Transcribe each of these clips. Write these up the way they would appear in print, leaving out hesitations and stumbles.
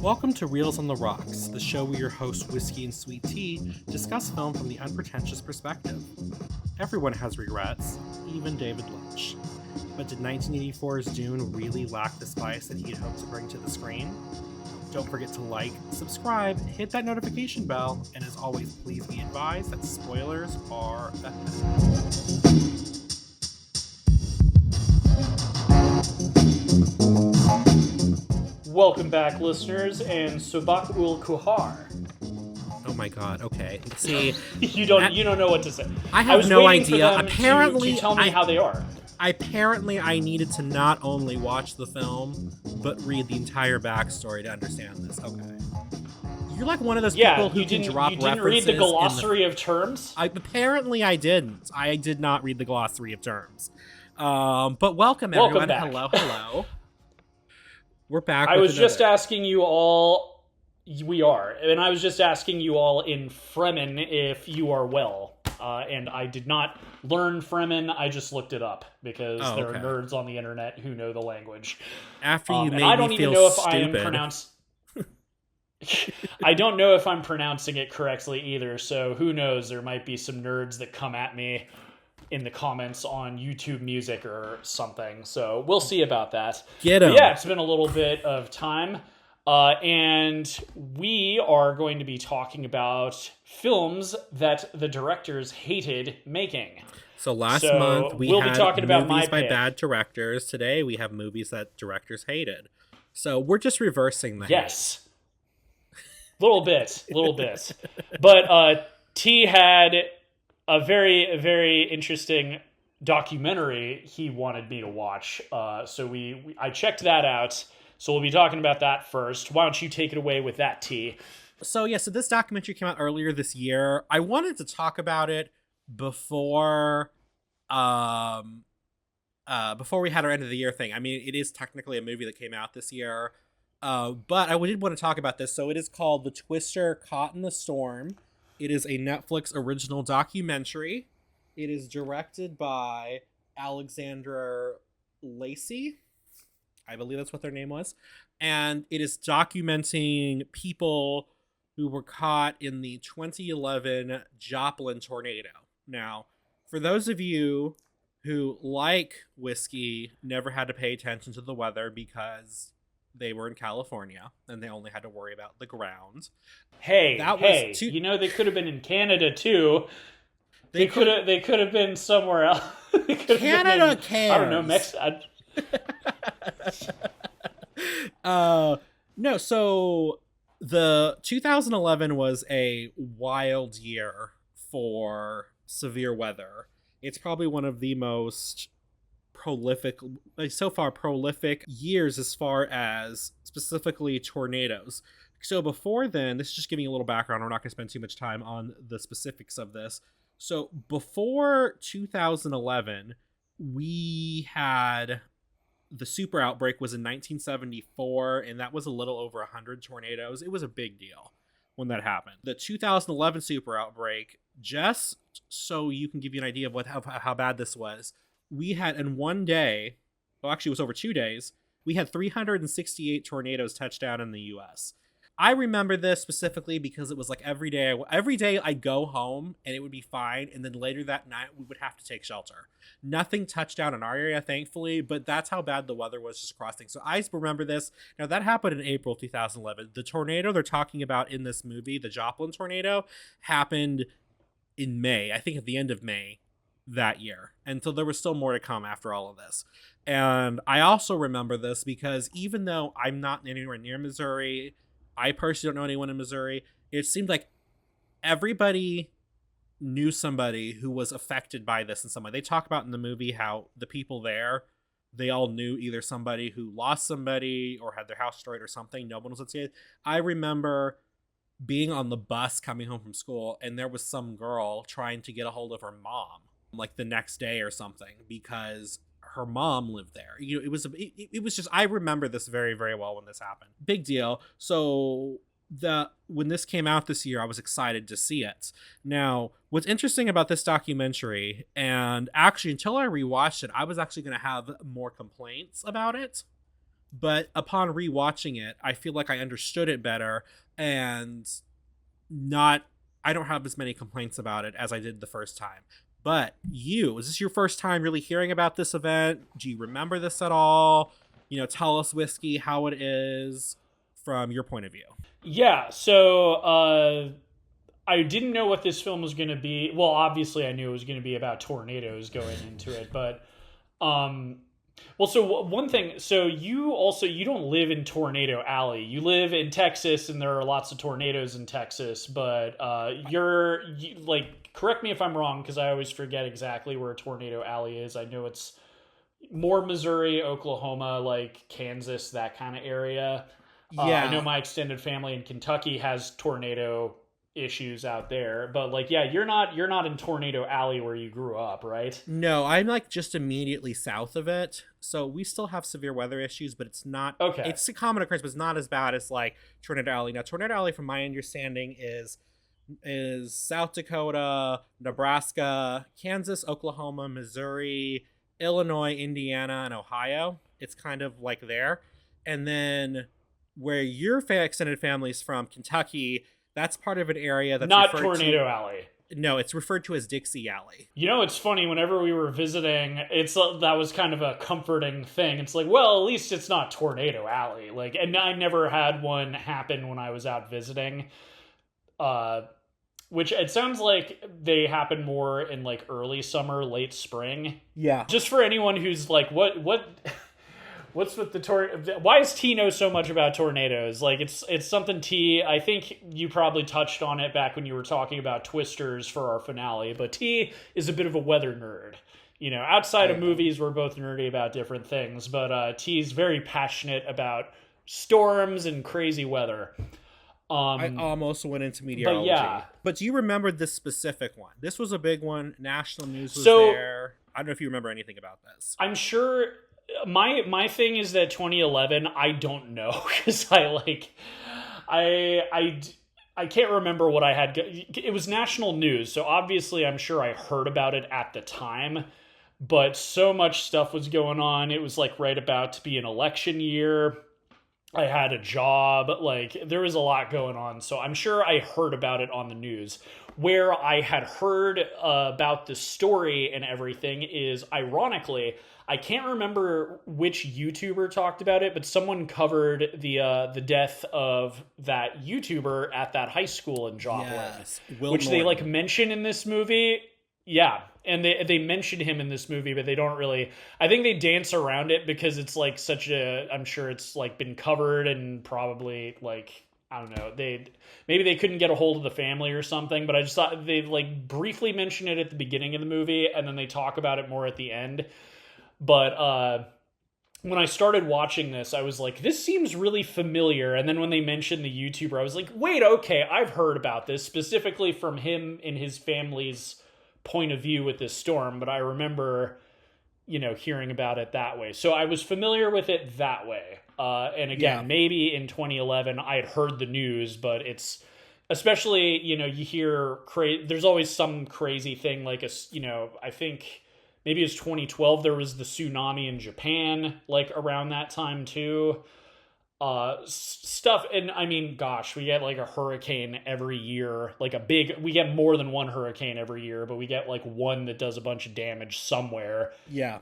Welcome to Reels on the Rocks, the show where your host Whiskey and Sweet Tea discuss film from the unpretentious perspective. Everyone has regrets, even David Lynch. But did 1984's Dune really lack the spice that he had hoped to bring to the screen? Don't forget to like, subscribe, hit that notification bell, and as always, please be advised that spoilers are ahead. Welcome back, listeners, and Subak ul Kuhar. Oh my god, okay. See, you don't know what to say. I have no idea. Apparently, to tell me how they are. Apparently, I needed to not only watch the film, but read the entire backstory to understand this. Okay. You're like one of those people who can drop references. You didn't read the glossary of terms? Apparently, I didn't. I did not read the glossary of terms. But welcome everyone. Back. Hello. We're back. I was just asking you all. We are, and I was just asking you all in Fremen if you are well. And I did not learn Fremen. I just looked it up because there are nerds on the internet who know the language. After you made I don't me even feel know if stupid. I don't know if I'm pronouncing it correctly either. So who knows? There might be some nerds that come at me in the comments on YouTube Music or something. So we'll see about that. Get 'em. Yeah, it's been a little bit of time. And we are going to be talking about films that the directors hated making. So last month we'll be talking about movies by pick. bad directors. Today we have movies that directors hated. So we're just reversing that. Yes. Little bit. But T had a very, very interesting documentary he wanted me to watch. So I checked that out. So we'll be talking about that first. Why don't you take it away with that, T? So this documentary came out earlier this year. I wanted to talk about it before we had our end of the year thing. I mean, it is technically a movie that came out this year. But I did want to talk about this. So it is called The Twister Caught in the Storm. It is a Netflix original documentary. It is directed by Alexandra Lacey. I believe that's what their name was. And it is documenting people who were caught in the 2011 Joplin tornado. Now, for those of you who, like Whiskey, never had to pay attention to the weather because they were in California and they only had to worry about the ground. Hey, you know they could have been in Canada too. They could have been somewhere else. Canada cares. I don't know, Mexico. No, so the 2011 was a wild year for severe weather. It's probably one of the most prolific years as far as specifically tornadoes. So before then, this is just giving you a little background. We're not going to spend too much time on the specifics of this. So before 2011, we had the super outbreak was in 1974, and that was a little over 100 tornadoes. It was a big deal when that happened. The 2011 super outbreak, just so you can give you an idea of how bad this was, we had in one day, well, actually it was over 2 days, we had 368 tornadoes touch down in the U.S. I remember this specifically because it was like every day I'd go home and it would be fine, and then later that night we would have to take shelter. Nothing touched down in our area, thankfully, but that's how bad the weather was just across things. So I remember this. Now that happened in April 2011. The tornado they're talking about in this movie, the Joplin tornado, happened in May. I think at the end of May that year. And so there was still more to come after all of this. And I also remember this because even though I'm not anywhere near Missouri, I personally don't know anyone in Missouri, it seemed like everybody knew somebody who was affected by this in some way. They talk about in the movie how the people there, they all knew either somebody who lost somebody or had their house destroyed or something. No one was associated. I remember being on the bus coming home from school, and there was some girl trying to get a hold of her mom like the next day or something because her mom lived there. You know, it was just, I remember this very, very well when this happened. Big deal. So when this came out this year, I was excited to see it. Now, what's interesting about this documentary, and actually until I rewatched it, I was actually going to have more complaints about it But upon rewatching it, I feel like I understood it better, and not I don't have as many complaints about it as I did the first time. But is this your first time really hearing about this event? Do you remember this at all? Tell us, Whiskey, how it is from your point of view. Yeah, so I didn't know what this film was going to be. Well, obviously I knew it was going to be about tornadoes going into it, but well, so one thing, so you don't live in Tornado Alley. You live in Texas, and there are lots of tornadoes in Texas. But like, correct me if I'm wrong, because I always forget exactly where Tornado Alley is. I know it's more Missouri, Oklahoma, like Kansas, that kind of area. Yeah. I know my extended family in Kentucky has tornado issues out there, but like, yeah, you're not in Tornado Alley where you grew up, right? No, I'm like just immediately south of it. So we still have severe weather issues, but it's not Okay. It's a common occurrence, but it's not as bad as like Tornado Alley. Now, Tornado Alley, from my understanding, is South Dakota, Nebraska, Kansas, Oklahoma, Missouri, Illinois, Indiana, and Ohio. It's kind of like there. And then where your extended family's from, Kentucky, that's part of an area that's not Tornado Alley. No, it's referred to as Dixie Alley. It's funny, whenever we were visiting, that was kind of a comforting thing. It's like, well, at least it's not Tornado Alley. Like, and I never had one happen when I was out visiting. Which it sounds like they happen more in like early summer, late spring. Yeah. Just for anyone who's like, what's with the why does T know so much about tornadoes? Like, it's something T, I think you probably touched on it back when you were talking about Twisters for our finale, but T is a bit of a weather nerd. Outside of movies, we're both nerdy about different things, but T's very passionate about storms and crazy weather. I almost went into meteorology. But do you remember this specific one? This was a big one. National news was there. I don't know if you remember anything about this. I'm sure my thing is that 2011, I don't know, because I can't remember what I had. It was national news, so obviously I'm sure I heard about it at the time, but so much stuff was going on. It was like right about to be an election year. I had a job, like there was a lot going on, so I'm sure I heard about it on the news. Where I had heard about the story and everything is, ironically, I can't remember which YouTuber talked about it, but someone covered the death of that YouTuber at that high school in Joplin, yes, which they like mention in this movie. Yeah, and they mention him in this movie, but they don't really. I think they dance around it because it's like such a. I'm sure it's like been covered and probably like, I don't know. Maybe they couldn't get a hold of the family or something, but I just thought they like briefly mention it at the beginning of the movie and then they talk about it more at the end. But when I started watching this, I was like, this seems really familiar. And then when they mentioned the YouTuber, I was like, wait, okay, I've heard about this specifically from him and his family's point of view with this storm, but I remember, hearing about it that way. So I was familiar with it that way. And again, maybe in 2011 I had heard the news, but it's especially, you hear there's always some crazy thing like I think maybe it's 2012, there was the tsunami in Japan, like around that time too. Stuff, and I mean, gosh, we get like a hurricane every year, we get more than one hurricane every year, but we get like one that does a bunch of damage somewhere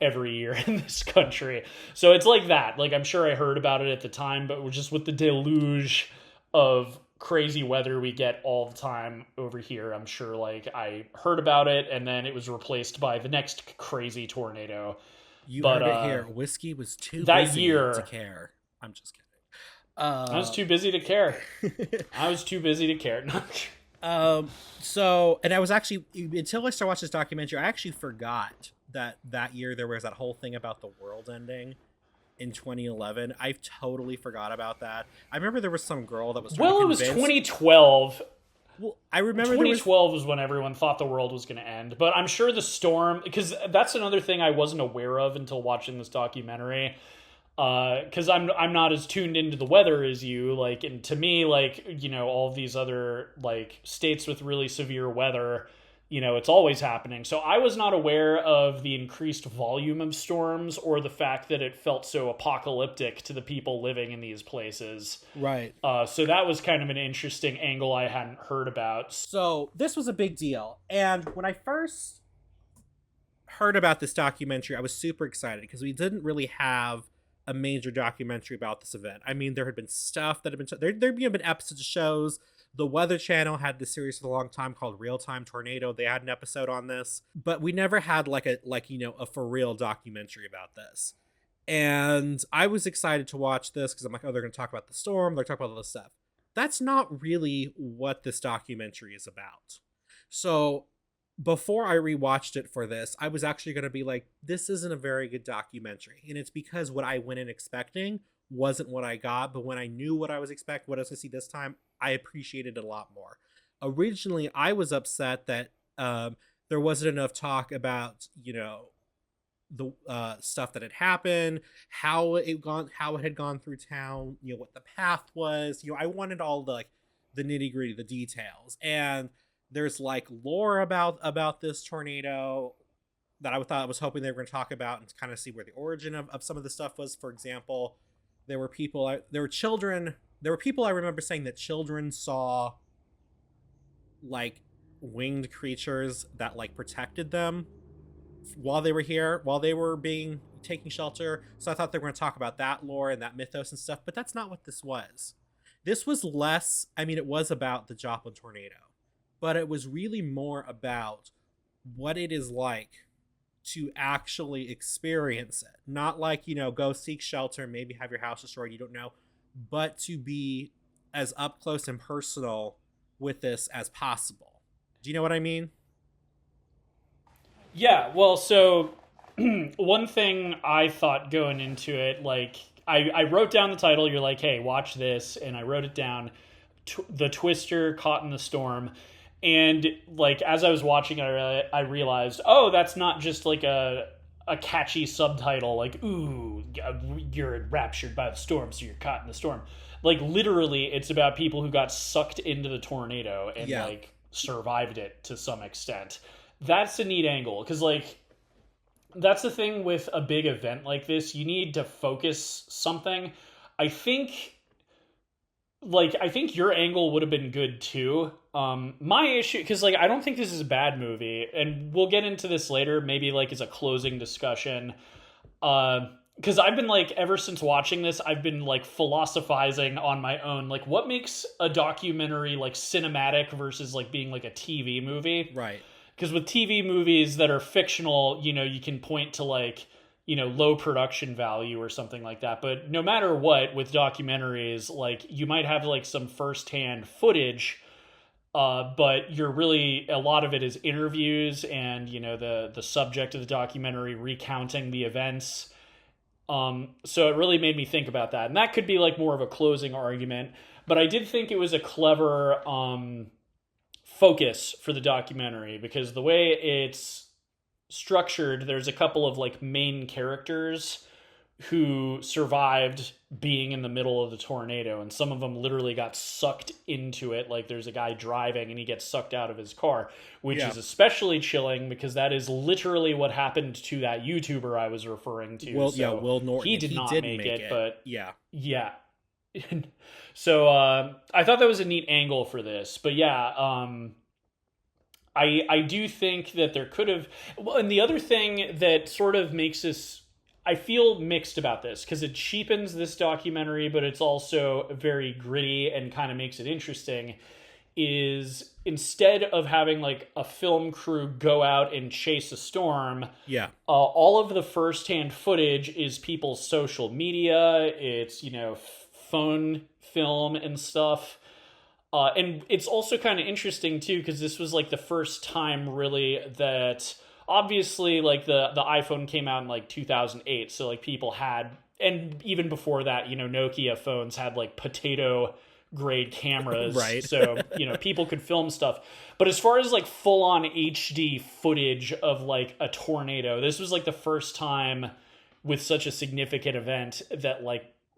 every year in this country. So it's like that. Like, I'm sure I heard about it at the time, but we're just with the deluge of crazy weather we get all the time over here. I'm sure like I heard about it and then it was replaced by the next crazy tornado. You heard it here. Whiskey was too that busy year to care. I'm just kidding. I was too busy to care. So, and I was actually, until I started watching this documentary, I actually forgot that year there was that whole thing about the world ending in 2011. I totally forgot about that. I remember there was some girl that was trying to convince... It was 2012. Well, I remember 2012 was when everyone thought the world was going to end. But I'm sure the storm... Because that's another thing I wasn't aware of until watching this documentary. Because I'm not as tuned into the weather as you, like, and to me, like, all of these other like states with really severe weather, it's always happening. So I was not aware of the increased volume of storms or the fact that it felt so apocalyptic to the people living in these places. Right. So that was kind of an interesting angle I hadn't heard about. So this was a big deal. And when I first heard about this documentary, I was super excited because we didn't really have a major documentary about this event. I mean, there had been stuff that had been there'd been episodes of shows. The Weather Channel had this series for a long time called Real Time Tornado. They had an episode on this, but we never had a for real documentary about this. And I was excited to watch this because I'm like, oh, they're going to talk about the storm. They're talking about all this stuff. That's not really what this documentary is about. So before I rewatched it for this, I was actually going to be like, this isn't a very good documentary. And it's because what I went in expecting wasn't what I got. But when I knew what I was expecting, what I was going to see this time, I appreciated it a lot more. Originally, I was upset that there wasn't enough talk about, the stuff that had happened, how it had gone through town, what the path was. I wanted all the nitty gritty, the details. And there's lore about this tornado that I was hoping they were going to talk about and kind of see where the origin of some of the stuff was. For example, there were people I remember saying that children saw winged creatures that protected them while they were here, while they were taking shelter. So I thought they were going to talk about that lore and that mythos and stuff, but that's not what this was. This was less, it was about the Joplin tornado, but it was really more about what it is like to actually experience it. Not go seek shelter, maybe have your house destroyed, you don't know, but to be as up close and personal with this as possible. Do you know what I mean? Yeah, well, so one thing I thought going into it, I wrote down the title. You're like, hey, watch this. And I wrote it down, The Twister Caught in the Storm. And as I was watching it, I realized, oh, that's not just a catchy subtitle, ooh, you're enraptured by the storm, so you're caught in the storm. Literally, it's about people who got sucked into the tornado and survived it to some extent. That's a neat angle because that's the thing with a big event like this. You need to focus something. I think your angle would have been good too. My issue, because I don't think this is a bad movie, and we'll get into this later, maybe as a closing discussion. Because I've been ever since watching this, I've been philosophizing on my own, what makes a documentary cinematic versus being a TV movie. Right. Because with TV movies that are fictional, you can point to low production value or something like that. But no matter what, with documentaries, you might have some firsthand footage, but you're really, a lot of it is interviews and, the subject of the documentary recounting the events. So it really made me think about that. And that could be more of a closing argument. But I did think it was a clever focus for the documentary because the way it's structured, there's a couple of main characters who survived being in the middle of the tornado, and some of them literally got sucked into it. There's a guy driving and he gets sucked out of his car, which is especially chilling because that is literally what happened to that YouTuber I was referring to. Will Norton. He did not make it, but yeah. So I thought that was a neat angle for this, but I do think that there could have. Well, and the other thing that sort of makes this, I feel mixed about this because it cheapens this documentary, but it's also very gritty and kind of makes it interesting. Is instead of having a film crew go out and chase a storm, all of the firsthand footage is people's social media. It's phone film and stuff. And it's also kind of interesting too, because this was the first time really that obviously the iPhone came out in 2008. So people had, and even before that, Nokia phones had potato grade cameras. Right. So, people could film stuff. But as far as full on HD footage of a tornado, this was the first time with such a significant event that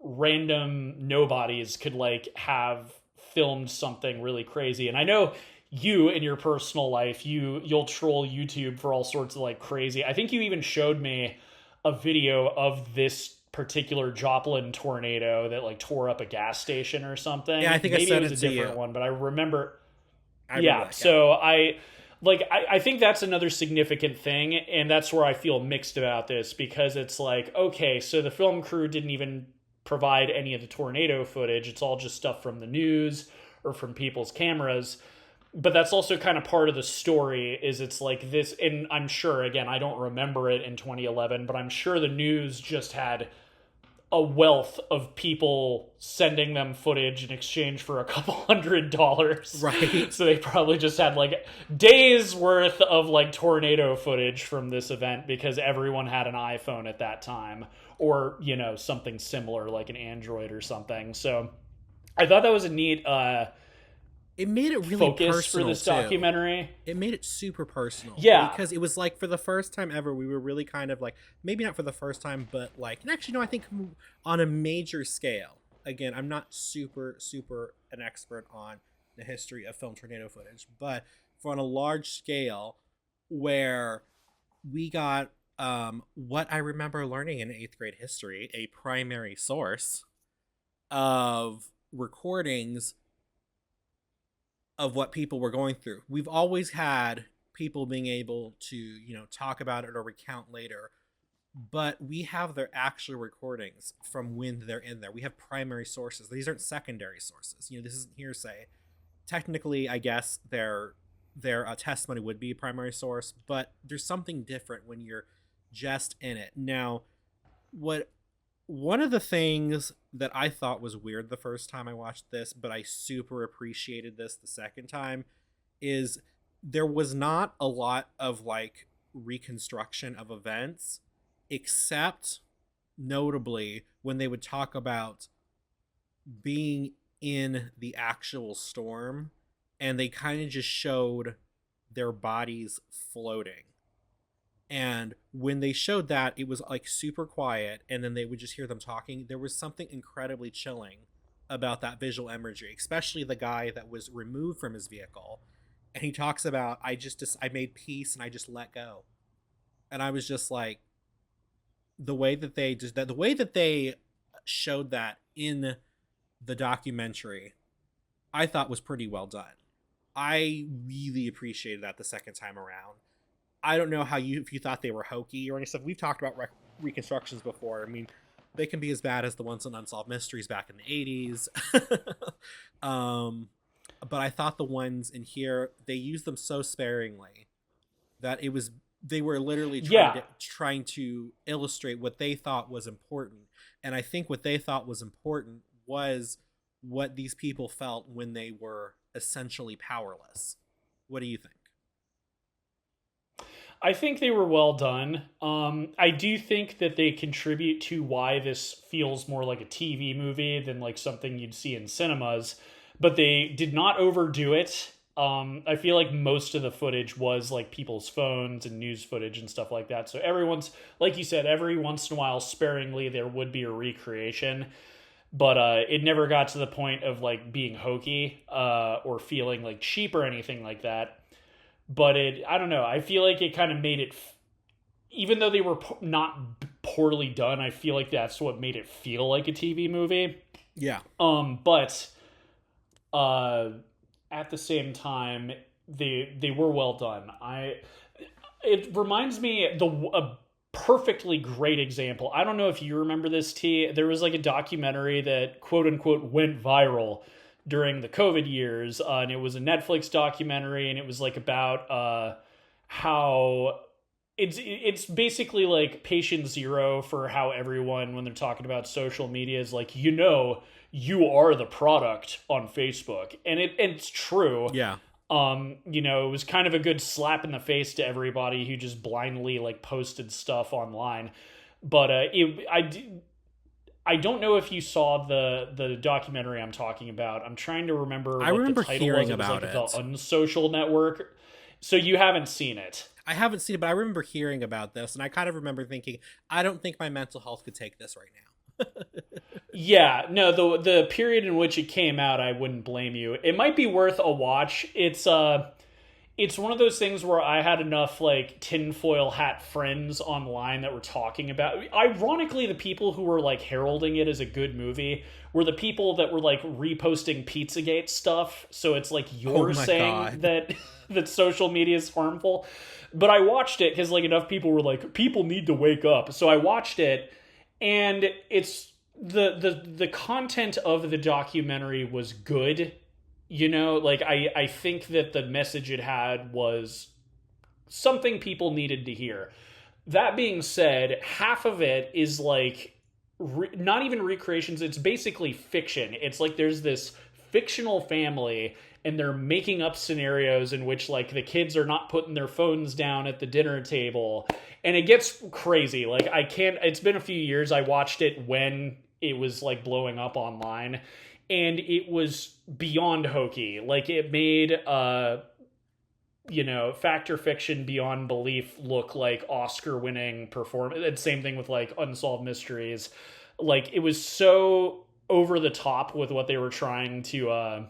random nobodies could have filmed something really crazy. And I know you in your personal life, you'll troll YouTube for all sorts of like crazy. I think you even showed me a video of this particular Joplin tornado that like tore up a gas station or something. Yeah, I think I Maybe it sent was it a to different you. one, but I remember. I remember Yeah, that. Yeah. so I think that's another significant thing, and that's where I feel mixed about this, because it's like, okay, so the film crew didn't even provide any of the tornado footage. It's all just stuff from the news or from people's cameras. But that's also kind of part of the story, is it's like this, and I'm sure, again, I don't remember it in 2011, but I'm sure the news just had a wealth of people sending them footage in exchange for a couple $100. Right. So they probably just had like days worth of like tornado footage from this event, because everyone had an iPhone at that time, or, you know, something similar like an Android or something. So I thought that was a neat It made it really focus for personal this too. documentary. It made it super personal. Yeah. Because it was like, for the first time ever, we were really kind of like, maybe not for the first time, but like, and actually, no, I think on a major scale. Again, I'm not super an expert on the history of film tornado footage, but for on a large scale, where we got what I remember learning in 8th grade history, a primary source of recordings of what people were going through. We've always had people being able to, you know, talk about it or recount later, but we have their actual recordings from when they're in there. We have primary sources. These aren't secondary sources. You know, this isn't hearsay. Technically, I guess their testimony would be a primary source, but there's something different when you're just in it. Now, one of the things that I thought was weird the first time I watched this, but I super appreciated this the second time, is there was not a lot of like reconstruction of events, except notably when they would talk about being in the actual storm, and they kind of just showed their bodies floating. And when they showed that, it was like super quiet, and then they would just hear them talking. There was something incredibly chilling about that visual imagery, especially the guy that was removed from his vehicle. And he talks about, I made peace and I just let go. And I was just like, the way that they showed that in the documentary, I thought was pretty well done. I really appreciated that the second time around. I don't know if you thought they were hokey or any stuff. We've talked about reconstructions before. I mean, they can be as bad as the ones on Unsolved Mysteries back in the 80s. But I thought the ones in here, they used them so sparingly that they were literally trying to illustrate what they thought was important. And I think what they thought was important was what these people felt when they were essentially powerless. What do you think? I think they were well done. I do think that they contribute to why this feels more like a TV movie than like something you'd see in cinemas, but they did not overdo it. I feel like most of the footage was like people's phones and news footage and stuff like that. So like you said, every once in a while, sparingly, there would be a recreation, but it never got to the point of like being hokey or feeling like cheap or anything like that. But I don't know. I feel like it kind of made it, even though they were not poorly done, I feel like that's what made it feel like a TV movie. Yeah. But at the same time, they were well done. It reminds me a perfectly great example. I don't know if you remember this, T. There was like a documentary that quote unquote went viral during the COVID years, and it was a Netflix documentary, and it was like about how it's basically like patient zero for how everyone, when they're talking about social media, is like, you know, you are the product on Facebook, and it's true. Yeah. You know, it was kind of a good slap in the face to everybody who just blindly like posted stuff online. But I don't know if you saw the documentary I'm talking about. I'm trying to remember. I remember the title hearing was. about it. it. Was like The Unsocial Network. So you haven't seen it. I haven't seen it, but I remember hearing about this, and I kind of remember thinking, I don't think my mental health could take this right now. Yeah, no, the period in which it came out, I wouldn't blame you. It might be worth a watch. It's one of those things where I had enough like tinfoil hat friends online that were talking about. Ironically, the people who were like heralding it as a good movie were the people that were like reposting Pizzagate stuff. So it's like Oh you're my saying god. that that social media is harmful. But I watched it because like enough people were like, people need to wake up. So I watched it, and it's the content of the documentary was good. Like I think that the message it had was something people needed to hear. That being said, half of it is like not even recreations, it's basically fiction. It's like there's this fictional family and they're making up scenarios in which like the kids are not putting their phones down at the dinner table, and it gets crazy. Like I can't, it's been a few years. I watched it when it was like blowing up online, and it was beyond hokey. Like it made fact or fiction beyond belief look like Oscar winning performance. And same thing with like Unsolved Mysteries. Like it was so over the top with what they were trying to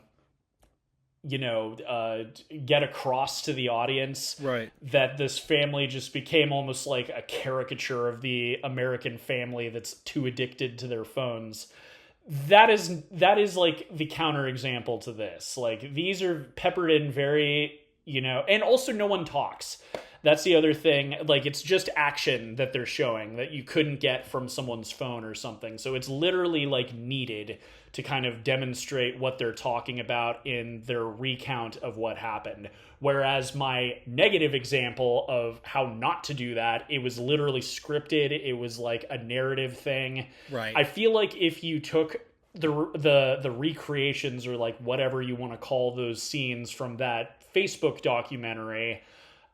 get across to the audience, Right. that this family just became almost like a caricature of the American family that's too addicted to their phones. That is like the counterexample to this. Like these are peppered in very, and also no one talks. That's the other thing. Like it's just action that they're showing that you couldn't get from someone's phone or something. So it's literally like needed to kind of demonstrate what they're talking about in their recount of what happened. Whereas my negative example of how not to do that, it was literally scripted. It was like a narrative thing. Right. I feel like if you took the recreations, or like whatever you want to call those scenes from that Facebook documentary,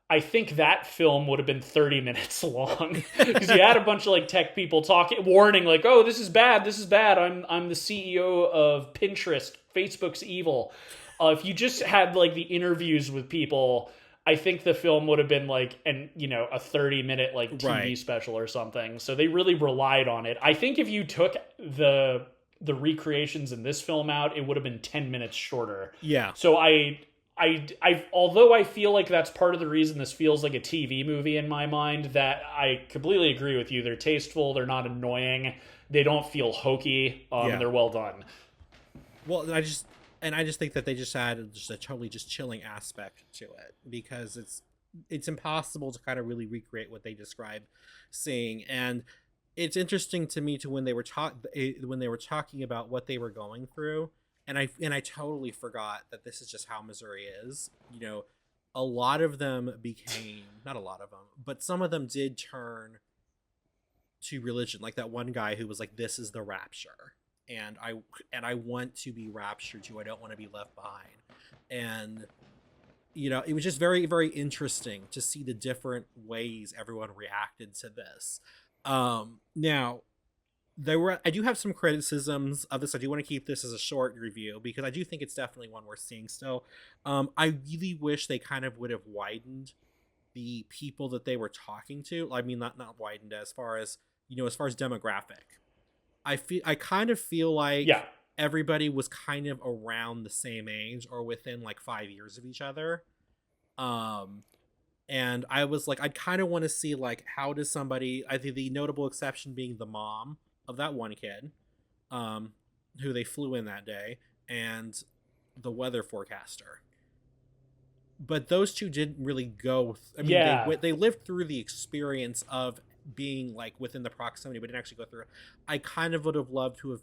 I think that film would have been 30 minutes long, because you had a bunch of like tech people talking, warning like, "Oh, this is bad. This is bad. I'm the CEO of Pinterest. Facebook's evil." If you just had like the interviews with people, I think the film would have been like a 30-minute like TV Right. special or something. So they really relied on it. I think if you took the recreations in this film out, it would have been 10 minutes shorter. Yeah. So although I feel like that's part of the reason this feels like a TV movie in my mind, that I completely agree with you. They're tasteful. They're not annoying. They don't feel hokey. Yeah. They're well done. Well, I just think that they just added just a totally just chilling aspect to it, because it's impossible to kind of really recreate what they describe seeing. And it's interesting to me to when they were talking about what they were going through, and I totally forgot that this is just how Missouri is. A lot of them became, not a lot of them, but some of them did turn to religion. Like that one guy who was like, "This is the rapture." And I want to be raptured too. I don't want to be left behind. And it was just very, very interesting to see the different ways everyone reacted to this. Now, I do have some criticisms of this. I do want to keep this as a short review because I do think it's definitely one worth seeing still. I really wish they kind of would have widened the people that they were talking to. I mean, not widened as far as demographic. I kind of feel like Yeah. everybody was kind of around the same age or within like 5 years of each other. And I was like, I'd kind of want to see like, how does somebody, I think the notable exception being the mom of that one kid, who they flew in that day, and the weather forecaster. But those two didn't really go. I mean, Yeah. they lived through the experience of being like within the proximity, but didn't actually go through it. I kind of would have loved to have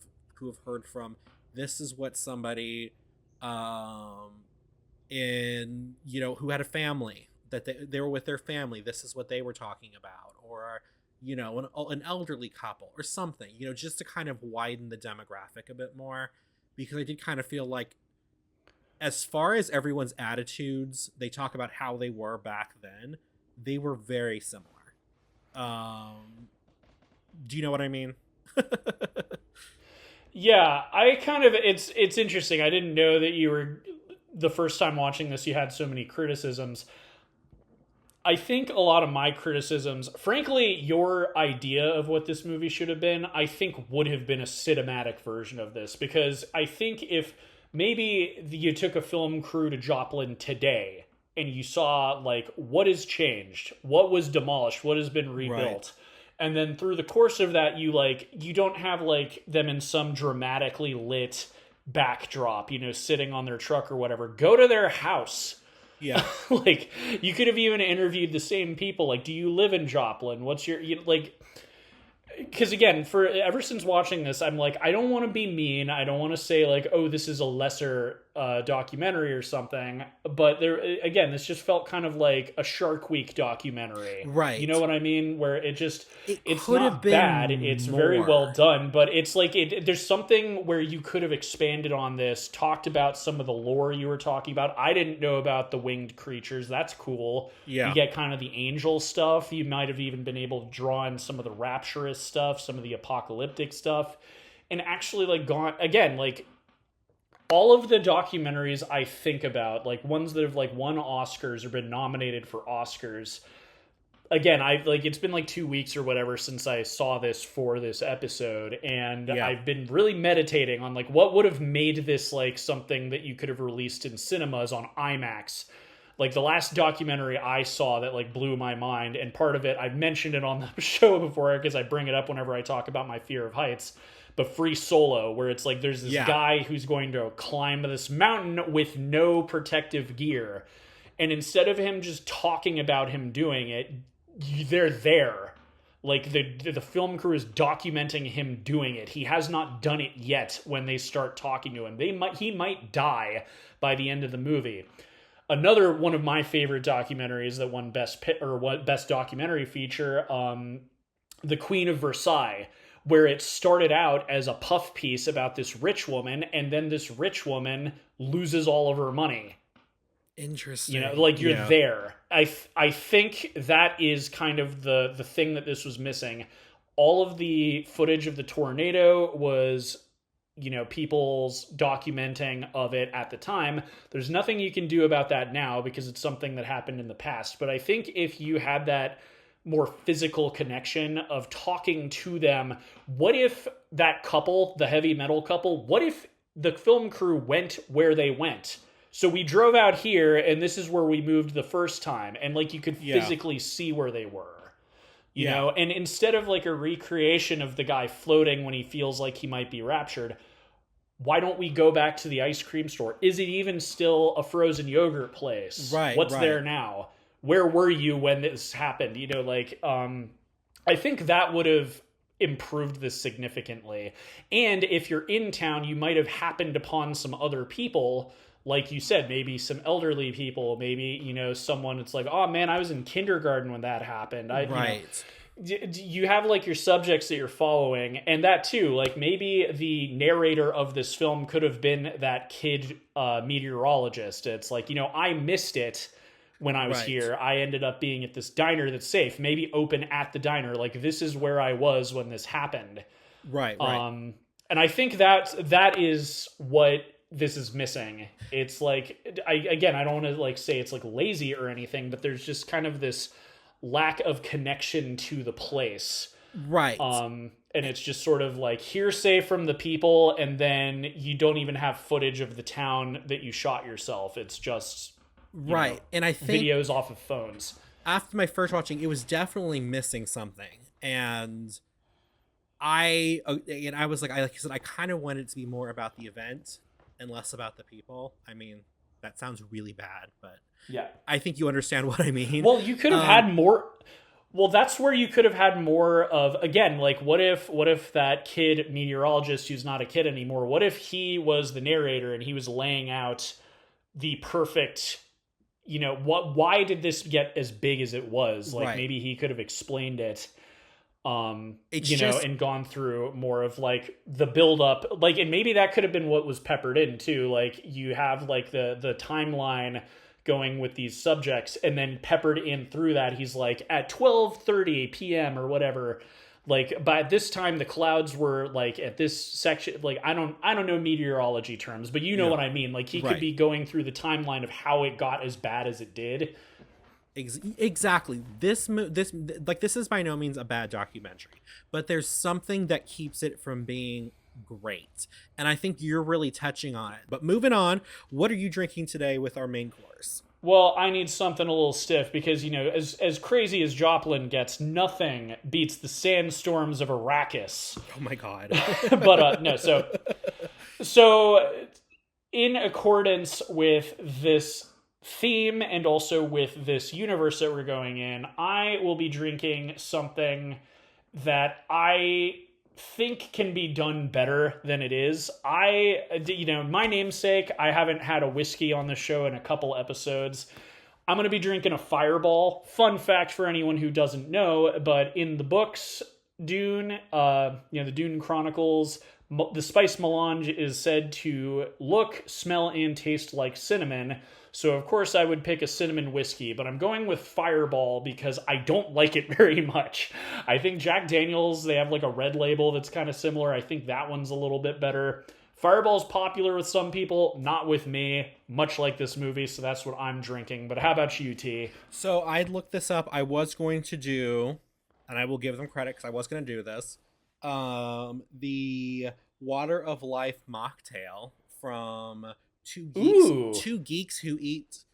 heard from, this is what somebody in who had a family, that they were with their family, this is what they were talking about, or an elderly couple or something, just to kind of widen the demographic a bit more, because I did kind of feel like, as far as everyone's attitudes, they talk about how they were back then, they were very similar. Do you know what I mean? Yeah, I kind of it's interesting. I didn't know that you were the first time watching this you had so many criticisms. I think a lot of my criticisms, frankly, your idea of what this movie should have been, I think would have been a cinematic version of this. Because I think if maybe you took a film crew to Joplin today and you saw, like, what has changed, what was demolished, what has been rebuilt. Right. And then through the course of that, you don't have, like, them in some dramatically lit backdrop, sitting on their truck or whatever. Go to their house. Yeah. Like, you could have even interviewed the same people. Like, do you live in Joplin? What's your, because again, ever since watching this, I'm like, I don't want to be mean. I don't want to say like, oh, this is a lesser documentary or something. But this just felt kind of like a Shark Week documentary. Right. You know what I mean? Where it's could not have been bad. It's more. very well done. But it's like, there's something where you could have expanded on this, talked about some of the lore you were talking about. I didn't know about the winged creatures. That's cool. Yeah. You get kind of the angel stuff. You might have even been able to draw in some of the rapturous stuff, some of the apocalyptic stuff, and actually like gone again, like all of the documentaries I think about, like ones that have like won Oscars or been nominated for Oscars. Again, it's been like 2 weeks or whatever since I saw this for this episode, and I've been really meditating on like what would have made this like something that you could have released in cinemas on IMAX. Like the last documentary I saw that like blew my mind, and part of it, I've mentioned it on the show before because I bring it up whenever I talk about my fear of heights, but Free Solo, where it's like there's this guy who's going to climb this mountain with no protective gear. And instead of him just talking about him doing it, they're there. Like the film crew is documenting him doing it. He has not done it yet when they start talking to him. He might die by the end of the movie. Another one of my favorite documentaries that won best documentary feature, The Queen of Versailles, where it started out as a puff piece about this rich woman, and then this rich woman loses all of her money. Interesting. You're there. I think that is kind of the thing that this was missing. All of the footage of the tornado was, people's documenting of it at the time. There's nothing you can do about that now because it's something that happened in the past. But I think if you had that more physical connection of talking to them, what if that couple, the heavy metal couple, what if the film crew went where they went? So we drove out here, and this is where we moved the first time. And, like, you could physically see where they were. You know? And instead of, like, a recreation of the guy floating when he feels like he might be raptured, why don't we go back to the ice cream store? Is it even still a frozen yogurt place? Right. What's there now? Where were you when this happened? I think that would have improved this significantly. And if you're in town, you might have happened upon some other people. Like you said, maybe some elderly people, maybe, someone it's like, oh man, I was in kindergarten when that happened. You have like your subjects that you're following, and that too, like maybe the narrator of this film could have been that kid meteorologist. It's like, I missed it when I was here. I ended up being at this diner that's safe, maybe open at the diner. Like, this is where I was when this happened. Right. And I think that is what this is missing. It's like, I don't want to like say it's like lazy or anything, but there's just kind of this lack of connection to the place. Right. And it's just sort of like hearsay from the people, and then you don't even have footage of the town that you shot yourself. It's just and I think videos off of phones. After my first watching, it was definitely missing something, and I was like I said, I kind of wanted it to be more about the event and less about the people. I mean, that sounds really bad, but I think you understand what I mean. Well, you could have had more. Well, that's where you could have had more of, again, like what if that kid meteorologist who's not a kid anymore, what if he was the narrator and he was laying out the perfect, why did this get as big as it was? Like maybe he could have explained it. And gone through more of like the build up, like, and maybe that could have been what was peppered in too. Like you have like the timeline going with these subjects, and then peppered in through that, he's like at 12:30 p.m. or whatever. Like by this time the clouds were like at this section, like I don't know meteorology terms, but what I mean. Like he could be going through the timeline of how it got as bad as it did. Exactly. This is by no means a bad documentary, but there's something that keeps it from being great. And I think you're really touching on it. But moving on, what are you drinking today with our main course? Well, I need something a little stiff because, as crazy as Joplin gets, nothing beats the sandstorms of Arrakis. Oh my god. But no, so in accordance with this theme and also with this universe that we're going in, I will be drinking something that I think can be done better than it is. My namesake, I haven't had a whiskey on the show in a couple episodes. I'm going to be drinking a Fireball. Fun fact for anyone who doesn't know, but in the books, Dune, the Dune Chronicles, the spice melange is said to look, smell, and taste like cinnamon. So, of course, I would pick a cinnamon whiskey, but I'm going with Fireball because I don't like it very much. I think Jack Daniels, they have like a red label that's kind of similar. I think that one's a little bit better. Fireball's popular with some people, not with me, much like this movie, so that's what I'm drinking. But how about you, T? So I'd looked this up. I was going to do, and I will give them credit because I was going to do this, the Water of Life mocktail from two geeks who eat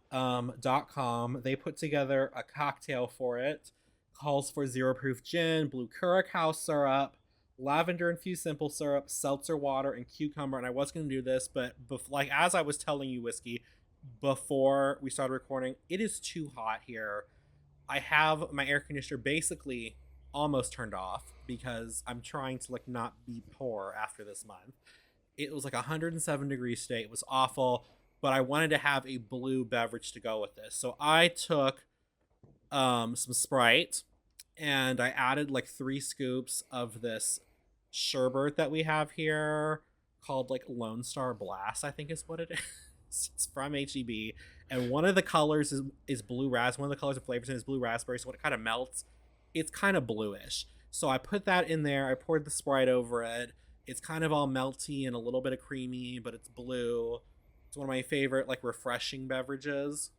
.com. They put together a cocktail for it. Calls for 0 proof gin, blue curacao syrup, lavender infused simple syrup, seltzer water, and cucumber. And I was going to do this, but as I was telling you, Whiskey, before we started recording, it is too hot here. I have my air conditioner basically almost turned off because I'm trying to not be poor after this month. It was 107 degrees state. It was awful, but I wanted to have a blue beverage to go with this. So I took some Sprite and I added 3 scoops of this sherbet that we have here called Lone Star Blast, I think is what it is. It's from HEB. And one of the colors is blue raspberry. One of the colors of flavors in is blue raspberry. So when it kind of melts, it's kind of bluish. So I put that in there. I poured the Sprite over it. It's kind of all melty and a little bit of creamy, but it's blue. It's one of my favorite refreshing beverages.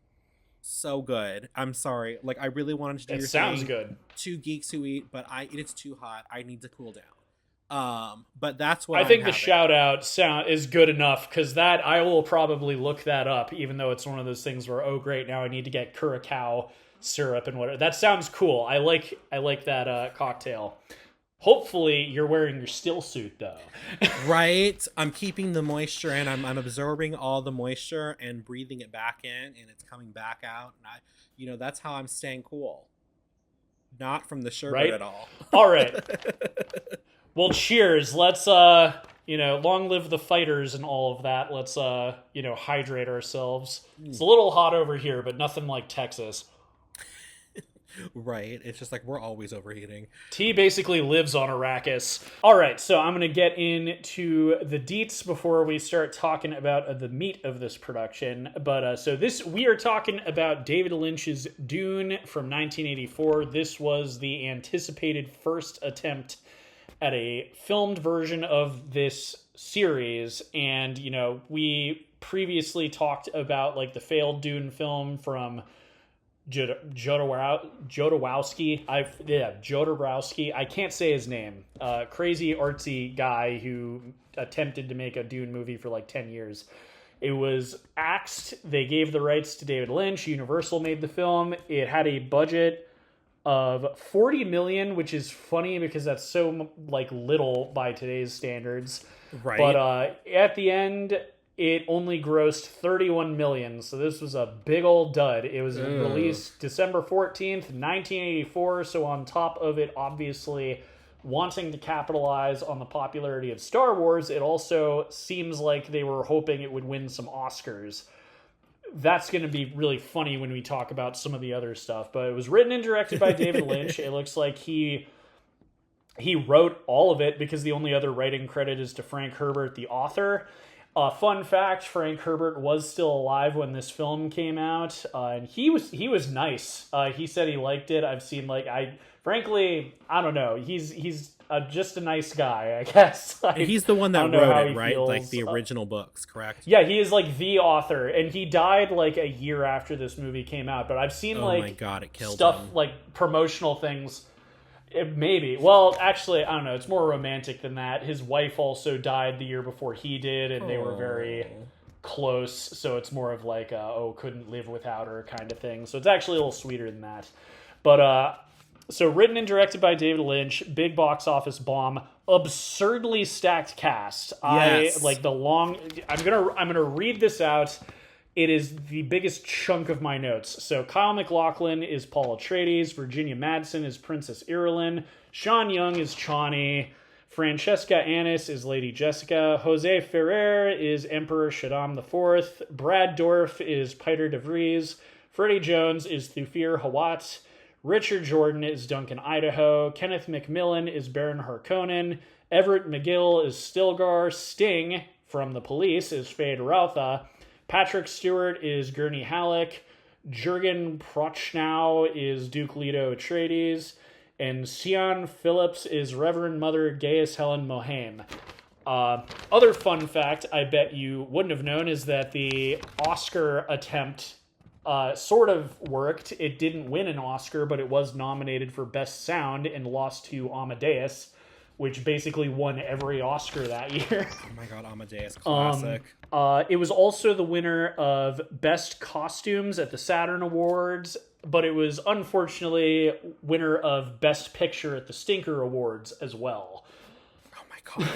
So good. I'm sorry. I really wanted to do your sounds thing. Good. 2 geeks who eat, but it's too hot. I need to cool down. But that's what I think the shout out sound is good enough because that I will probably look that up, even though it's one of those things where, oh great, now I need to get curacao syrup and whatever. That sounds cool. I like that cocktail. Hopefully you're wearing your still suit though. Right. I'm keeping the moisture in. I'm absorbing all the moisture and breathing it back in, and it's coming back out. And that's how I'm staying cool. Not from the sherbet at all. All right. Well, cheers. Let's long live the fighters and all of that. Let's hydrate ourselves. It's a little hot over here, but nothing like Texas. Right. It's just we're always overheating. T basically lives on Arrakis. All right, so I'm going to get into the deets before we start talking about the meat of this production. But we are talking about David Lynch's Dune from 1984. This was the anticipated first attempt at a filmed version of this series. And, we previously talked about the failed Dune film from Jodorowsky. Jodorowsky. I can't say his name. Crazy artsy guy who attempted to make a Dune movie for 10 years. It was axed. They gave the rights to David Lynch. Universal made the film. It had a budget of $40 million, which is funny because that's so little by today's standards. Right. But at the end, it only grossed $31 million, so this was a big old dud. It was released December 14th, 1984, so on top of it, obviously, wanting to capitalize on the popularity of Star Wars, it also seems like they were hoping it would win some Oscars. That's going to be really funny when we talk about some of the other stuff, but it was written and directed by David Lynch. It looks like he wrote all of it because the only other writing credit is to Frank Herbert, the author. Fun fact: Frank Herbert was still alive when this film came out, and he was nice. He said he liked it. I've seen frankly, I don't know. He's just a nice guy, I guess. And he's the one that wrote it, right? Feels. Like the original books, correct? Yeah, he is like the author, and he died like a year after this movie came out. But I've seen my God, it killed stuff him. like promotional things. Maybe. Well, actually, I don't know. It's more romantic than that. His wife also died the year before he did, and they were very close. So it's more of like, couldn't live without her kind of thing. So it's actually a little sweeter than that. But so written and directed by David Lynch, big box office bomb, absurdly stacked cast. Yes. I'm gonna read this out. It is the biggest chunk of my notes. So Kyle MacLachlan is Paul Atreides, Virginia Madsen is Princess Irulan, Sean Young is Chani, Francesca Annis is Lady Jessica, Jose Ferrer is Emperor Shaddam IV, Brad Dourif is Piter de Vries, Freddie Jones is Thufir Hawat, Richard Jordan is Duncan Idaho, Kenneth McMillan is Baron Harkonnen, Everett McGill is Stilgar, Sting from The Police is Fade Rautha, Patrick Stewart is Gurney Halleck, Jurgen Prochnow is Duke Leto Atreides, and Sian Phillips is Reverend Mother Gaius Helen Mohame. Other fun fact I bet you wouldn't have known is that the Oscar attempt sort of worked. It didn't win an Oscar, but it was nominated for Best Sound and lost to Amadeus, which basically won every Oscar that year. Oh my God, Amadeus, classic. It was also the winner of Best Costumes at the Saturn Awards, but it was unfortunately winner of Best Picture at the Stinker Awards as well. Oh my God.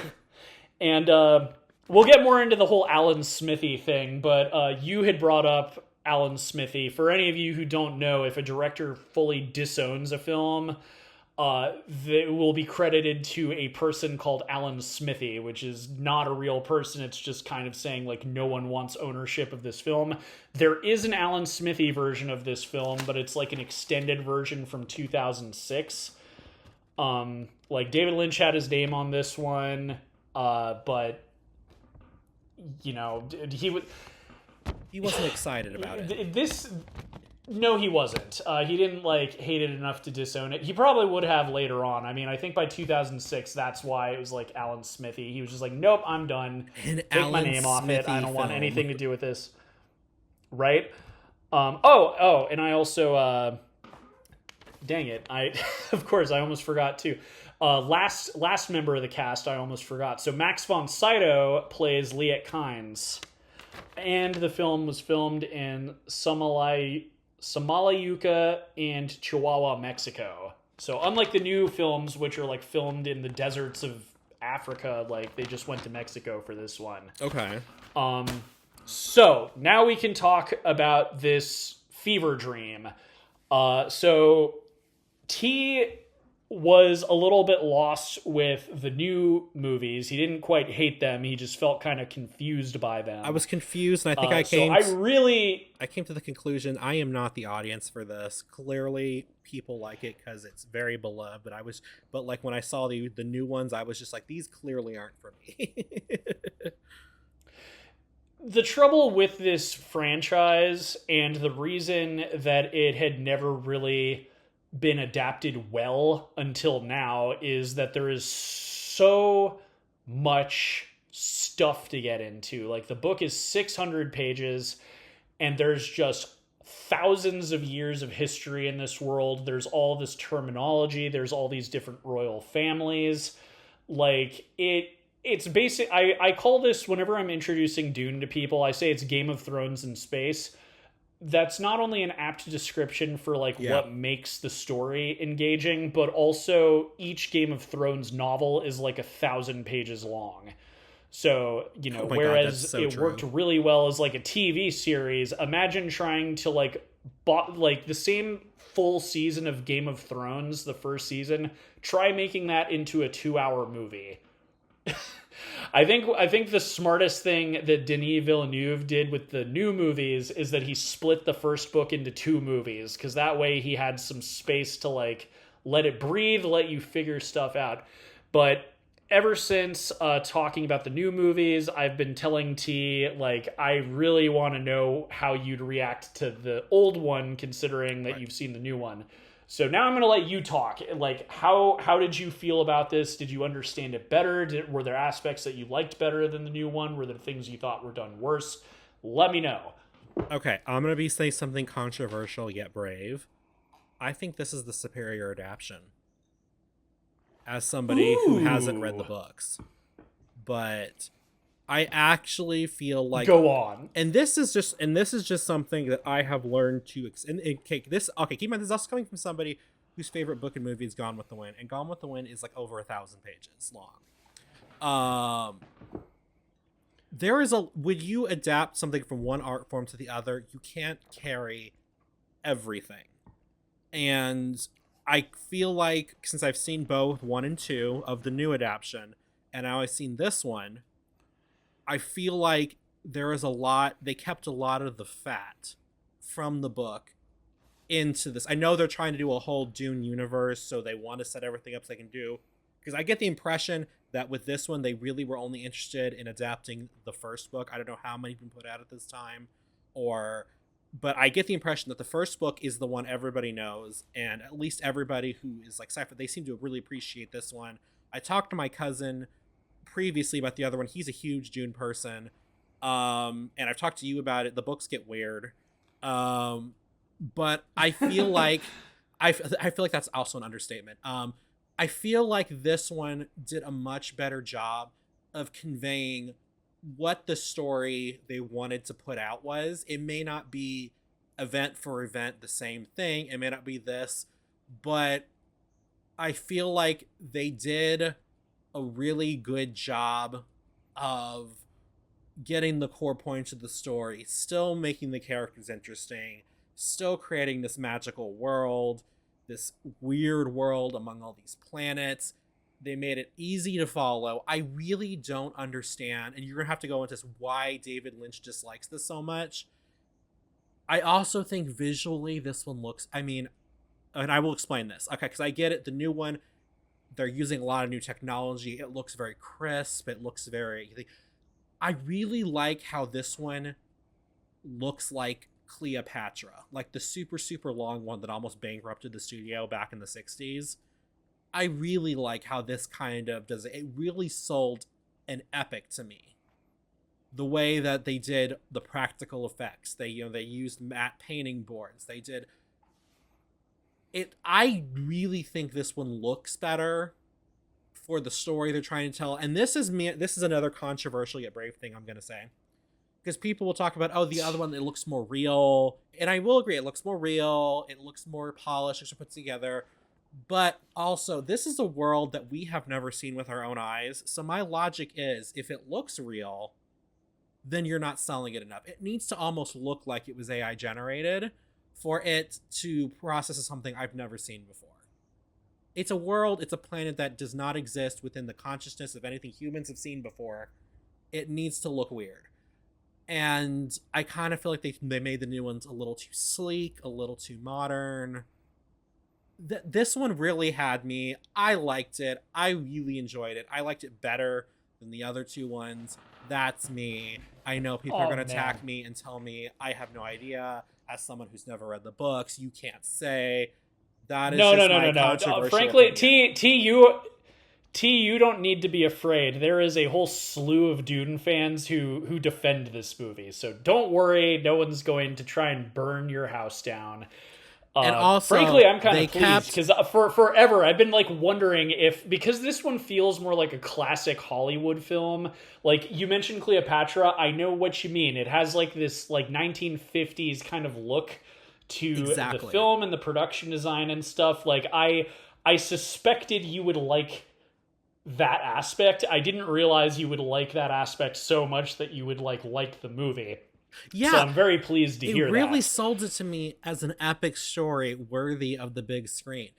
And we'll get more into the whole Alan Smithy thing, but you had brought up Alan Smithy. For any of you who don't know, if a director fully disowns a film, that will be credited to a person called Alan Smithy, which is not a real person. It's just kind of saying like no one wants ownership of this film. There is an Alan Smithy version of this film, but it's like an extended version from 2006. Like David Lynch had his name on this one, but you know, he wasn't excited about it. No, he wasn't. He didn't hate it enough to disown it. He probably would have later on. I mean, I think by 2006, that's why it was like Alan Smithy. He was just like, nope, I'm done. Take my name off it. I don't want anything to do with this. Right? And I also, dang it. Of course, I almost forgot too. Last member of the cast, I almost forgot. So Max von Sydow plays Liet Kynes. And the film was filmed in Samalayuca and Chihuahua, Mexico. So unlike the new films, which are like filmed in the deserts of Africa, like they just went to Mexico for this one. Okay. So now we can talk about this fever dream. So T was a little bit lost with the new movies. He didn't quite hate them. He just felt kind of confused by them. I was confused, and I think I came to the conclusion I am not the audience for this. Clearly, people like it because it's very beloved. But like when I saw the new ones, I was just like, these clearly aren't for me. The trouble with this franchise, and the reason that it had never really been adapted well until now, is that there is so much stuff to get into. Like the book is 600 pages and there's just thousands of years of history in this world. There's all this terminology. There's all these different royal families. Like it's basic. I call this, whenever I'm introducing Dune to people, I say it's Game of Thrones in space. That's not only an apt description for what makes the story engaging, but also each Game of Thrones novel is like 1,000 pages long. So, whereas it worked really well as like a TV series, imagine trying to the same full season of Game of Thrones, the first season, try making that into a 2-hour movie. I think the smartest thing that Denis Villeneuve did with the new movies is that he split the first book into 2 movies, because that way he had some space to let it breathe, let you figure stuff out. But ever since talking about the new movies, I've been telling T, like, I really want to know how you'd react to the old one, considering that Right. you've seen the new one. So now I'm going to let you talk. Like, how did you feel about this? Did you understand it better? Were there aspects that you liked better than the new one? Were there things you thought were done worse? Let me know. Okay, I'm gonna be saying something controversial yet brave. I think this is the superior adaptation. As somebody who hasn't read the Ooh. books, but I actually feel like, Go on. this is just something that I have learned to okay, keep in mind, this is also coming from somebody whose favorite book and movie is Gone with the Wind, and Gone with the Wind is like over 1,000 pages long. There is a when you adapt something from one art form to the other, you can't carry everything. And I feel like, since I've seen both 1 and 2 of the new adaptation, and now I've seen this one, I feel like there is a lot, they kept a lot of the fat from the book into this. I know they're trying to do a whole Dune universe, so they want to set everything up so they can do, because I get the impression that with this one they really were only interested in adapting the first book. I don't know how many have been put out at this time, or but I get the impression that the first book is the one everybody knows, and at least everybody who is like sci-fi, they seem to really appreciate this one. I talked to my cousin previously about the other one. He's a huge Dune person, and I've talked to you about it. The books get weird, but I feel like I feel like that's also an understatement. I feel like this one did a much better job of conveying what the story they wanted to put out was. It may not be event for event the same thing. It may not be this, but I feel like they did a really good job of getting the core points of the story, still making the characters interesting, still creating this magical world, this weird world among all these planets. They made it easy to follow. I really don't understand, and you're gonna have to go into this, why David Lynch dislikes this so much. I also think visually this one looks, I mean, and I will explain this, okay, because I get it. The new one, they're using a lot of new technology. It looks very crisp. It looks very, I really like how this one looks like Cleopatra, like the super, super long one that almost bankrupted the studio back in the 60s. I really like how this kind of does it. It really sold an epic to me. The way that they did the practical effects, they used matte painting boards. They did it. I really think this one looks better for the story they're trying to tell. And this is me. This is another controversial yet brave thing I'm gonna say, because people will talk about, oh, the other one, it looks more real, and I will agree, it looks more real. It looks more polished. It's put together. But also, this is a world that we have never seen with our own eyes. So my logic is, if it looks real, then you're not selling it enough. It needs to almost look like it was AI generated for it to process as something I've never seen before. It's a world, it's a planet that does not exist within the consciousness of anything humans have seen before. It needs to look weird. And I kind of feel like they made the new ones a little too sleek, a little too modern. This one really had me. I liked it. I really enjoyed it. I liked it better than the other two ones. That's me. I know people are going to attack me and tell me I have no idea. As someone who's never read the books, you can't say. That is No, just no, no, my no, no. controversial Frankly, opinion. you don't need to be afraid. There is a whole slew of Dune fans who defend this movie. So don't worry. No one's going to try and burn your house down. And also, frankly, I'm kind they of pleased because for forever I've been like wondering if, because this one feels more like a classic Hollywood film. Like you mentioned Cleopatra, I know what you mean. It has like this like 1950s kind of look to the film and the production design and stuff. Like I suspected you would like that aspect. I didn't realize you would like that aspect so much that you would like the movie. Yeah, so I'm very pleased to hear that. It really sold it to me as an epic story worthy of the big screen.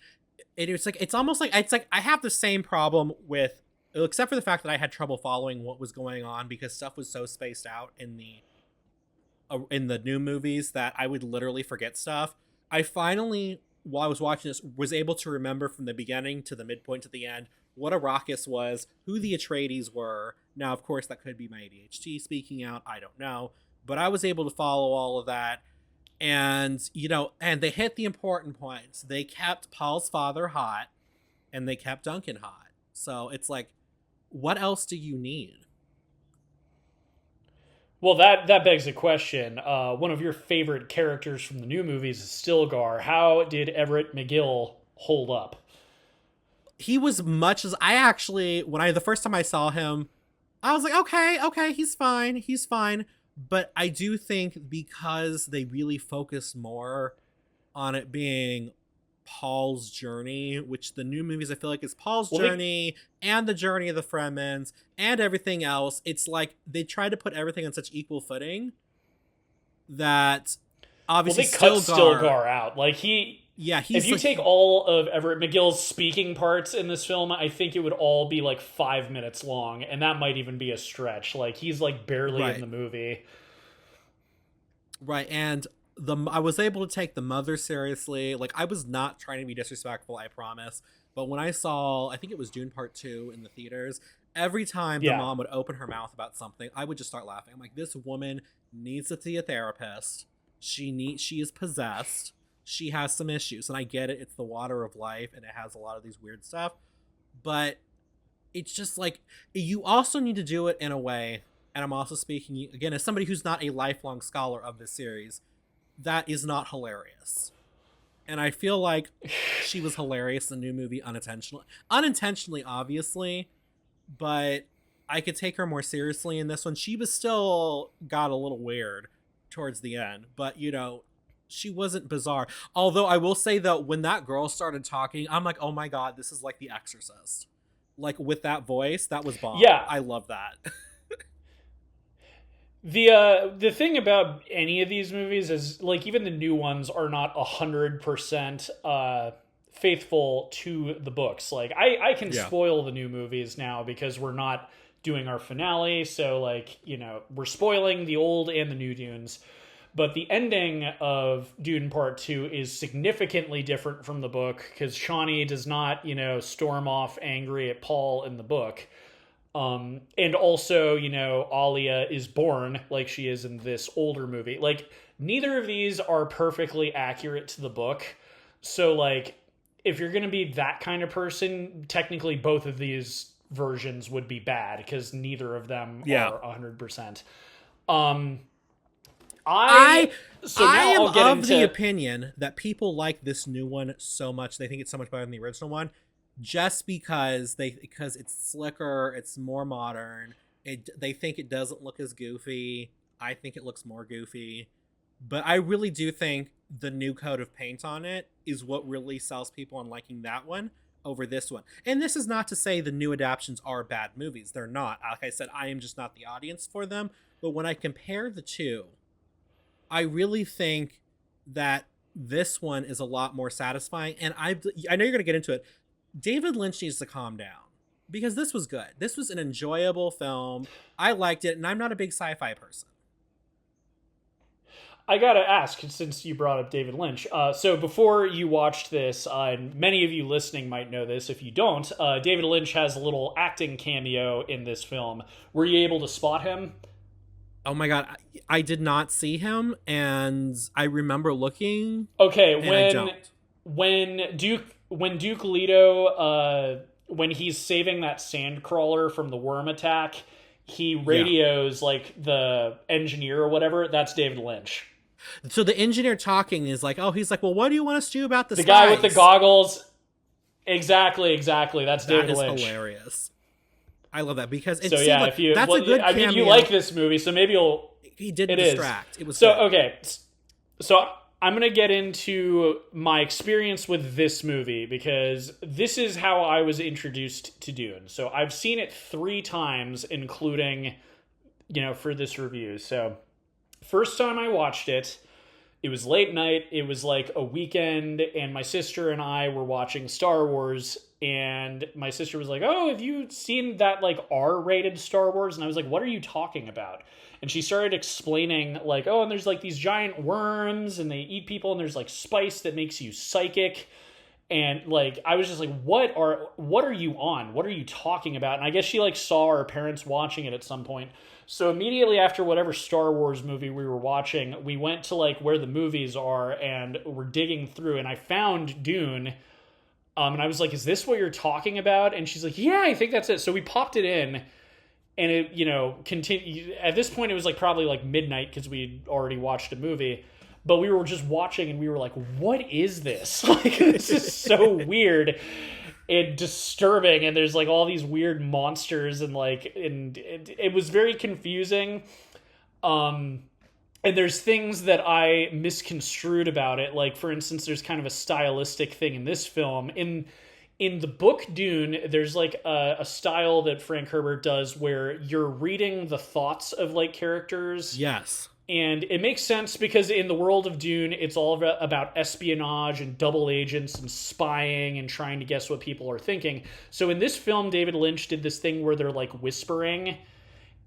It's almost like I have the same problem with, except for the fact that I had trouble following what was going on because stuff was so spaced out in the new movies that I would literally forget stuff. I finally while I was watching this, was able to remember from the beginning to the midpoint to the end what Arrakis was, who the Atreides were. Now, of course, that could be my ADHD speaking out. I don't know. But I was able to follow all of that. And, and they hit the important points. They kept Paul's father hot, and they kept Duncan hot. So it's like, what else do you need? Well, that begs the question. One of your favorite characters from the new movies is Stilgar. How did Everett McGill hold up? He was much as I actually, the first time I saw him, I was like, okay, he's fine. But I do think because they really focus more on it being Paul's journey, which the new movies I feel like is Paul's journey and the journey of the Fremens and everything else. It's like they try to put everything on such equal footing that obviously they cut Stilgar out. Like if you take all of Everett McGill's speaking parts in this film, I think it would all be like 5 minutes long, and that might even be a stretch. Like he's like barely in the movie. Right, and I was able to take the mother seriously. Like, I was not trying to be disrespectful, I promise. But when I saw, I think it was Dune Part 2 in the theaters, every time the mom would open her mouth about something, I would just start laughing. I'm like, this woman needs to see a therapist. She is possessed. She has some issues. And I get it. It's the water of life, and it has a lot of these weird stuff. But it's just like, you also need to do it in a way, and I'm also speaking, again, as somebody who's not a lifelong scholar of this series, that is not hilarious. And I feel like she was hilarious in the new movie unintentionally, obviously, but I could take her more seriously in this one. She was still got a little weird towards the end, but she wasn't bizarre. Although I will say though, when that girl started talking, I'm like, oh my God, this is like The Exorcist. Like with that voice, that was bomb. Yeah. I love that. The thing about any of these movies is, like, even the new ones are not 100% faithful to the books. Like, I can spoil the new movies now because we're not doing our finale, so, like, we're spoiling the old and the new Dunes. But the ending of Dune Part 2 is significantly different from the book because Shawnee does not, storm off angry at Paul in the book. And also, Alia is born like she is in this older movie. Like, neither of these are perfectly accurate to the book. So, like, if you're going to be that kind of person, technically both of these versions would be bad because neither of them are 100%. I am of the opinion that people like this new one so much. They think it's so much better than the original one. Just because it's slicker, it's more modern. They think it doesn't look as goofy. I think it looks more goofy. But I really do think the new coat of paint on it is what really sells people on liking that one over this one. And this is not to say the new adaptions are bad movies. They're not. Like I said, I am just not the audience for them. But when I compare the two, I really think that this one is a lot more satisfying. And I know you're going to get into it. David Lynch needs to calm down because this was good. This was an enjoyable film. I liked it, and I'm not a big sci-fi person. I gotta ask, since you brought up David Lynch. So before you watched this, and many of you listening might know this, if you don't, David Lynch has a little acting cameo in this film. Were you able to spot him? Oh my God, I did not see him, and I remember looking. Okay, when Duke Leto, when he's saving that sand crawler from the worm attack, he radios like the engineer or whatever. That's David Lynch. So the engineer talking is like, he's like, well, what do you want us to do about the guy with the goggles? Exactly. That's David Lynch. That is hilarious. I love that because it's that's a good cameo. I mean, you like this movie, so maybe he didn't distract. It was so good. Okay. So I'm going to get into my experience with this movie because this is how I was introduced to Dune. So I've seen it 3 times, including, for this review. So first time I watched it, It was late night. It was like a weekend, and my sister and I were watching Star Wars. And my sister was like, "Oh, have you seen that like R-rated Star Wars?" And I was like, "What are you talking about?" And she started explaining like, "Oh, and there's like these giant worms, and they eat people, and there's like spice that makes you psychic." And like I was just like, what are you on? What are you talking about? And I guess she like saw our parents watching it at some point. So immediately after whatever Star Wars movie we were watching, we went to like where the movies are and we're digging through, and I found Dune. And I was like, "Is this what you're talking about?" And she's like, "Yeah, I think that's it." So we popped it in, and it, continued. At this point, it was like probably like midnight because we already watched a movie. But we were just watching and we were like, "What is this?" Like, this is so weird and disturbing. And there's like all these weird monsters and it was very confusing. And there's things that I misconstrued about it. Like, for instance, there's kind of a stylistic thing in this film. In the book Dune, there's like a style that Frank Herbert does where you're reading the thoughts of like characters. Yes. And it makes sense because in the world of Dune, it's all about espionage and double agents and spying and trying to guess what people are thinking. So in this film, David Lynch did this thing where they're like whispering.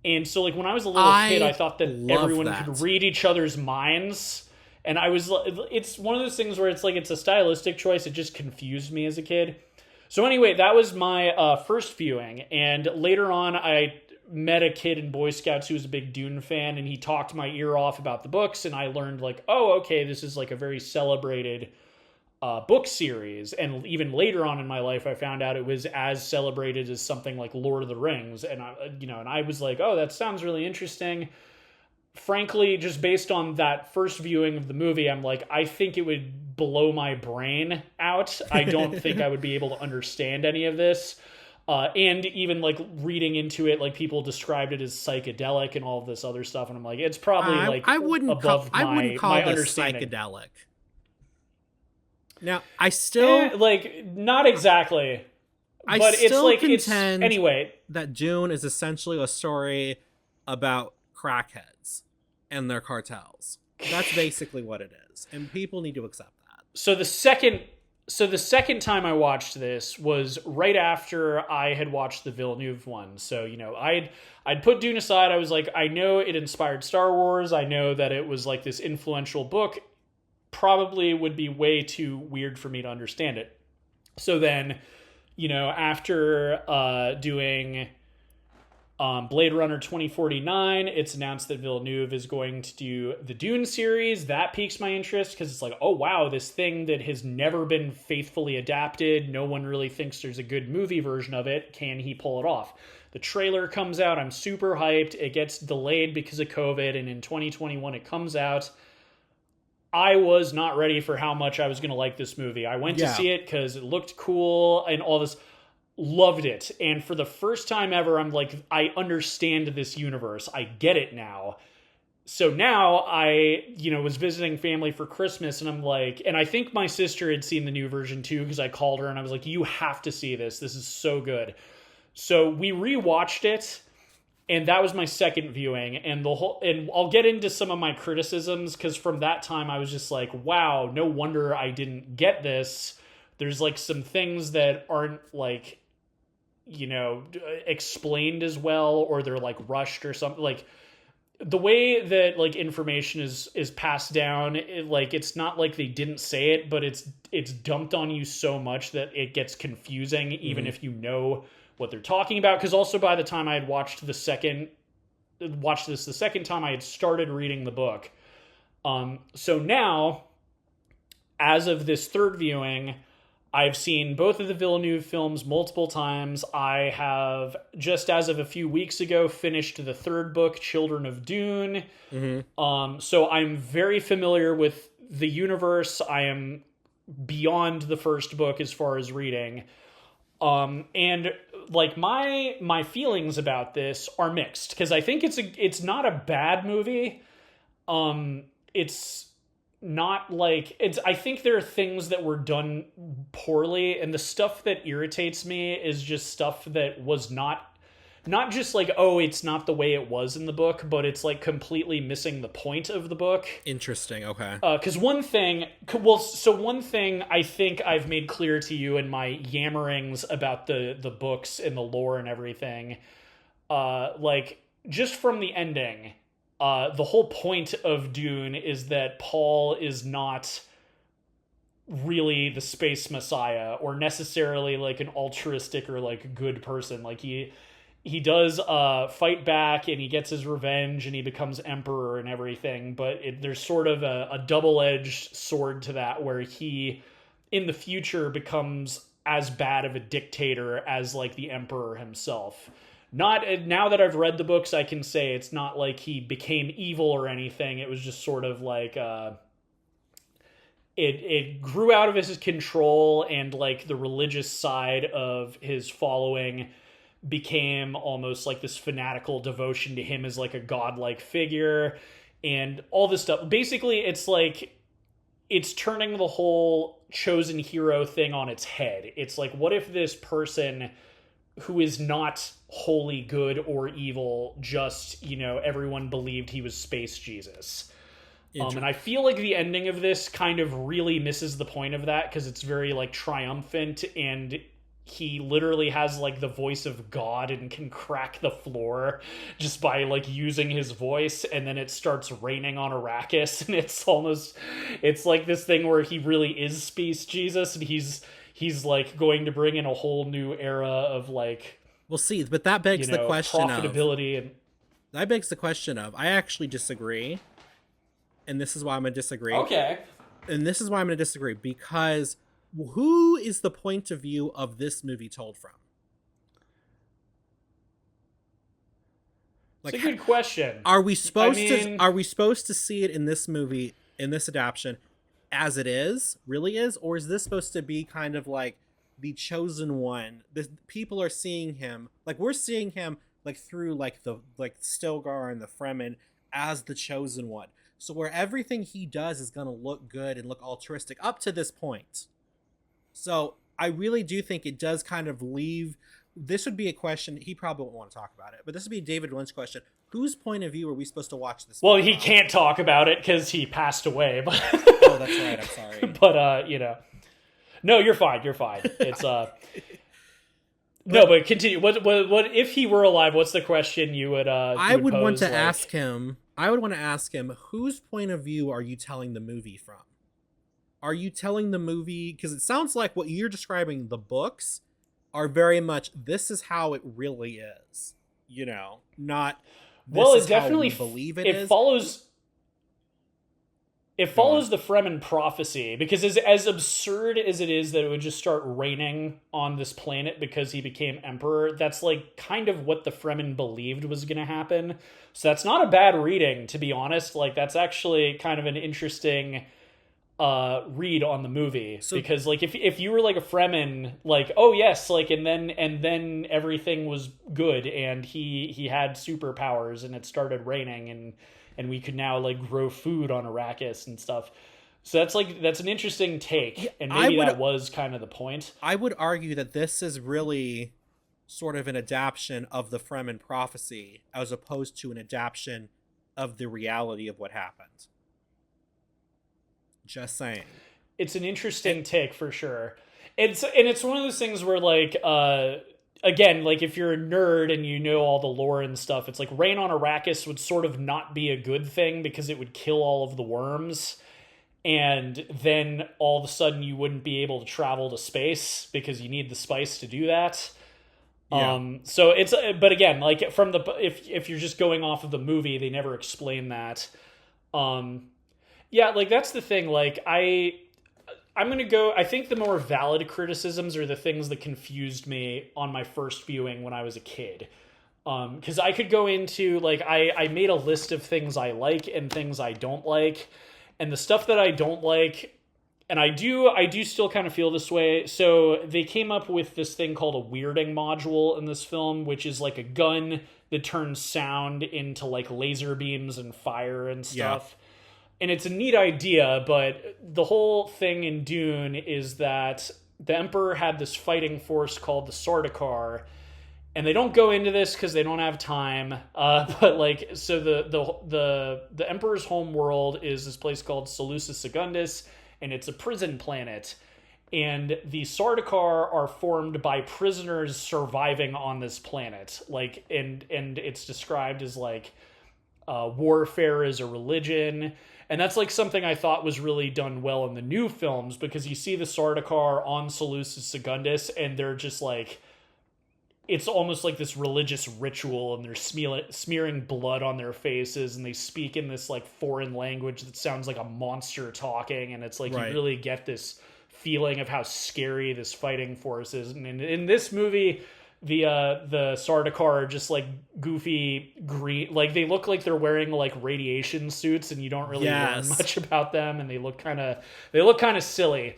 And so like when I was a little kid, I thought that everyone could read each other's minds. And it's one of those things where it's like it's a stylistic choice. It just confused me as a kid. So anyway, that was my first viewing. And later on, I met a kid in Boy Scouts who was a big Dune fan, and he talked my ear off about the books, and I learned like, oh, okay, this is like a very celebrated book series. And even later on in my life, I found out it was as celebrated as something like Lord of the Rings. And I was like, oh, that sounds really interesting. Frankly, just based on that first viewing of the movie, I'm like, I think it would blow my brain out. I don't think I would be able to understand any of this. And even like reading into it, like people described it as psychedelic and all of this other stuff, and I'm like, it's probably like I wouldn't call my understanding. Psychedelic. Now, I still like not exactly, but it's like it's anyway that Dune is essentially a story about crackheads and their cartels. That's basically what it is, and people need to accept that. So the second time I watched this was right after I had watched the Villeneuve one. So, I'd put Dune aside. I was like, I know it inspired Star Wars. I know that it was like this influential book. Probably would be way too weird for me to understand it. So then, after doing Blade Runner 2049, it's announced that Villeneuve is going to do the Dune series. That piques my interest because it's like, oh wow, this thing that has never been faithfully adapted. No one really thinks there's a good movie version of it. Can he pull it off? The trailer comes out. I'm super hyped. It gets delayed because of COVID, and in 2021 it comes out. I was not ready for how much I was going to like this movie. I went to see it because it looked cool and all this. Loved it. And for the first time ever, I'm like, I understand this universe. I get it now. So now I, was visiting family for Christmas, and I'm like, and I think my sister had seen the new version too, because I called her and I was like, you have to see this. This is so good. So we rewatched it, and that was my second viewing, and and I'll get into some of my criticisms, because from that time I was just like, wow, no wonder I didn't get this. There's like some things that aren't like, explained as well, or they're like rushed or something. Like the way that like information is passed down, it's not like they didn't say it, but it's dumped on you so much that it gets confusing, even if you know what they're talking about. Because also by the time I had watched this the second time, I had started reading the book. So now, as of this third viewing, I've seen both of the Villeneuve films multiple times. I have, just as of a few weeks ago, finished the third book, Children of Dune. So I'm very familiar with the universe. I am beyond the first book as far as reading. And like my feelings about this are mixed, because I think it's not a bad movie. It's not like I think there are things that were done poorly, and the stuff that irritates me is just stuff that was not not just like, oh, it's not the way it was in the book, but it's like completely missing the point of the book. Interesting. Okay. Because one thing I think I've made clear to you in my yammerings about the books and the lore and everything, like just from the ending, the whole point of Dune is that Paul is not really the space messiah or necessarily like an altruistic or like good person. Like he does fight back and he gets his revenge and he becomes emperor and everything, but there's sort of a double-edged sword to that, where he in the future becomes as bad of a dictator as like the emperor himself. Not now that I've read the books, I can say it's not like he became evil or anything. It was just sort of like it grew out of his control, and like the religious side of his following became almost like this fanatical devotion to him as like a godlike figure and all this stuff. Basically, it's like it's turning the whole chosen hero thing on its head. It's like, what if this person who is not wholly good or evil, just, you know, everyone believed he was Space Jesus? And I feel like the ending of this kind of really misses the point of that, because it's very like triumphant, and he literally has like the voice of God and can crack the floor just by like using his voice, and then it starts raining on Arrakis, and it's like this thing where he really is Space Jesus, and he's like going to bring in a whole new era of like, we'll see, but that begs the question profitability of, that begs the question of, I actually disagree. And this is why I'm going to disagree. Okay. And this is why I'm going to disagree, because who is the point of view of this movie told from? Like, it's a good question. Are we supposed to see it in this movie, in this adaptation, as it is, really is, or is this supposed to be kind of like the chosen one? The people are seeing him, like we're seeing him like through like the Stilgar and the Fremen as the chosen one. So where everything he does is going to look good and look altruistic up to this point. So I really do think it does kind of leave... This would be a question, he probably won't want to talk about it, but this would be a David Lynch question. Whose point of view are we supposed to watch this? Well, he can't talk about it because he passed away. But oh, that's right, I'm sorry. But, you know... No, you're fine. It's, no, but continue. What if he were alive, what's the question you would I would want to ask him, whose point of view are you telling the movie from? Are you telling the movie, because it sounds like what you're describing, the books are very much, this is how it really is, you know, not this well, is it definitely how we believe it is. It follows the Fremen prophecy, because as absurd as it is that it would just start raining on this planet because he became emperor, that's like kind of what the Fremen believed was going to happen. So that's not a bad reading, to be honest. Like, that's actually kind of an interesting read on the movie. So, because like if you were like a Fremen, like, oh yes, like and then everything was good and he had superpowers and it started raining and we could now like grow food on Arrakis and stuff. So that's an interesting take, and maybe that was kind of the point. I would argue that this is really sort of an adaptation of the Fremen prophecy as opposed to an adaptation of the reality of what happened. Just saying. It's an interesting take for sure. It's one of those things where like again, like if you're a nerd and you know all the lore and stuff, it's like rain on Arrakis would sort of not be a good thing because it would kill all of the worms. And then all of a sudden you wouldn't be able to travel to space because you need the spice to do that. Yeah. So it's, but again, like from the, if you're just going off of the movie, they never explain that. Yeah, like that's the thing. Like I'm going to go, I think the more valid criticisms are the things that confused me on my first viewing when I was a kid. Because I could go into, like, I made a list of things I like and things I don't like. And the stuff that I don't like, and I do still kind of feel this way. So they came up with this thing called a weirding module in this film, which is like a gun that turns sound into like laser beams and fire and stuff. Yeah. And it's a neat idea, but the whole thing in Dune is that the Emperor had this fighting force called the Sardaukar, and they don't go into this because they don't have time. But like, so the Emperor's home world is this place called Seleucus Secundus, and it's a prison planet. And the Sardaukar are formed by prisoners surviving on this planet. Like, and it's described as like warfare is a religion. And that's like something I thought was really done well in the new films, because you see the Sardaukar on Seleucus Secundus, and they're just like, it's almost like this religious ritual, and they're smearing blood on their faces, and they speak in this like foreign language that sounds like a monster talking, and it's like, right, you really get this feeling of how scary this fighting force is. And in this movie, the Sardaukar are just like goofy green, like they look like they're wearing like radiation suits, and you don't really learn much about them, and they look kind of silly.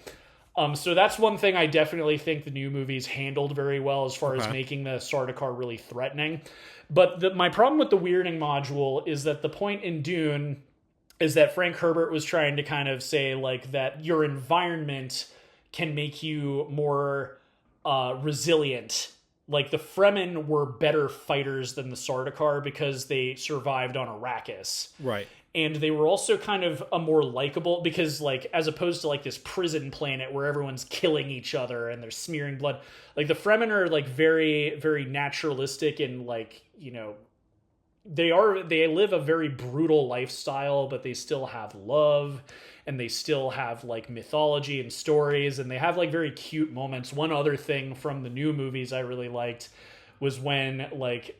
So that's one thing I definitely think the new movies handled very well, as far as making the Sardaukar really threatening. But my problem with the weirding module is that the point in Dune is that Frank Herbert was trying to kind of say like that your environment can make you more resilient. Like the Fremen were better fighters than the Sardaukar because they survived on Arrakis. Right. And they were also kind of a more likable, because like, as opposed to like this prison planet where everyone's killing each other and they're smearing blood, like the Fremen are like very, very naturalistic, and like, you know, they live a very brutal lifestyle, but they still have love, and they still have like mythology and stories, and they have like very cute moments. One other thing from the new movies I really liked was when like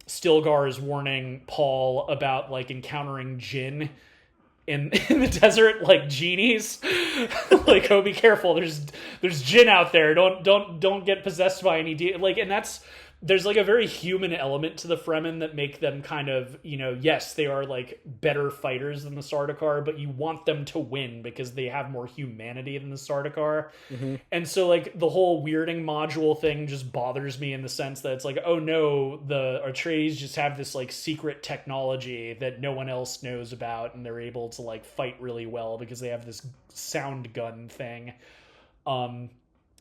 Stilgar is warning Paul about like encountering jinn in the desert, like genies. Like, oh, be careful, there's jinn out there, don't get possessed by any like, and there's like a very human element to the Fremen that make them kind of, you know, yes, they are like better fighters than the Sardaukar, but you want them to win because they have more humanity than the Sardaukar. Mm-hmm. And so like the whole weirding module thing just bothers me, in the sense that it's like, oh no, the Atreides just have this like secret technology that no one else knows about, and they're able to like fight really well because they have this sound gun thing.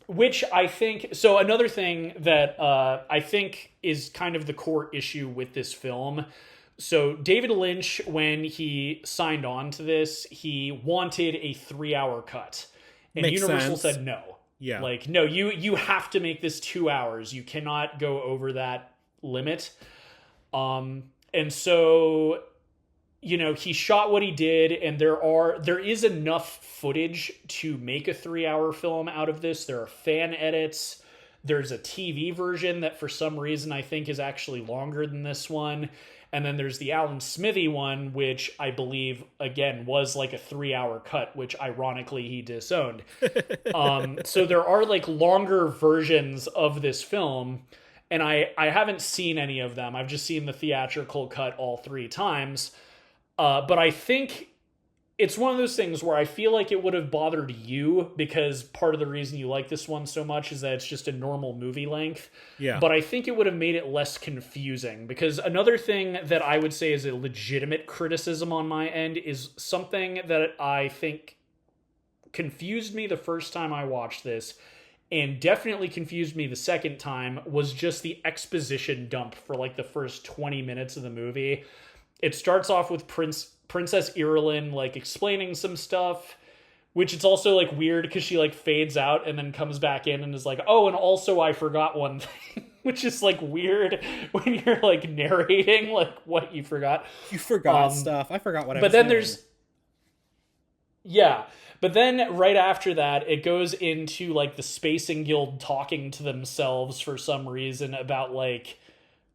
Which I think, so another thing that I think is kind of the core issue with this film. So David Lynch, when he signed on to this, he wanted a 3-hour cut. And Makes Universal sense. said no. Yeah. Like, no, you have to make this 2 hours. You cannot go over that limit. And so, you know, he shot what he did, and there is enough footage to make a 3-hour film out of this. There are fan edits. There's a TV version that for some reason I think is actually longer than this one. And then there's the Alan Smithy one, which I believe, again, was like a 3-hour cut, which ironically he disowned. So there are like longer versions of this film, and I haven't seen any of them. I've just seen the theatrical cut all 3 times. But I think it's one of those things where I feel like it would have bothered you, because part of the reason you like this one so much is that it's just a normal movie length. Yeah. But I think it would have made it less confusing, because another thing that I would say is a legitimate criticism on my end is something that I think confused me the first time I watched this, and definitely confused me the second time, was just the exposition dump for like the first 20 minutes of the movie. It starts off with Princess Irulan like explaining some stuff, which it's also like weird because she like fades out and then comes back in and is like, oh, and also I forgot one thing, which is like weird when you're like narrating like what you forgot. You forgot stuff. I forgot what I was But then doing. But then right after that, it goes into like the Spacing Guild talking to themselves for some reason about like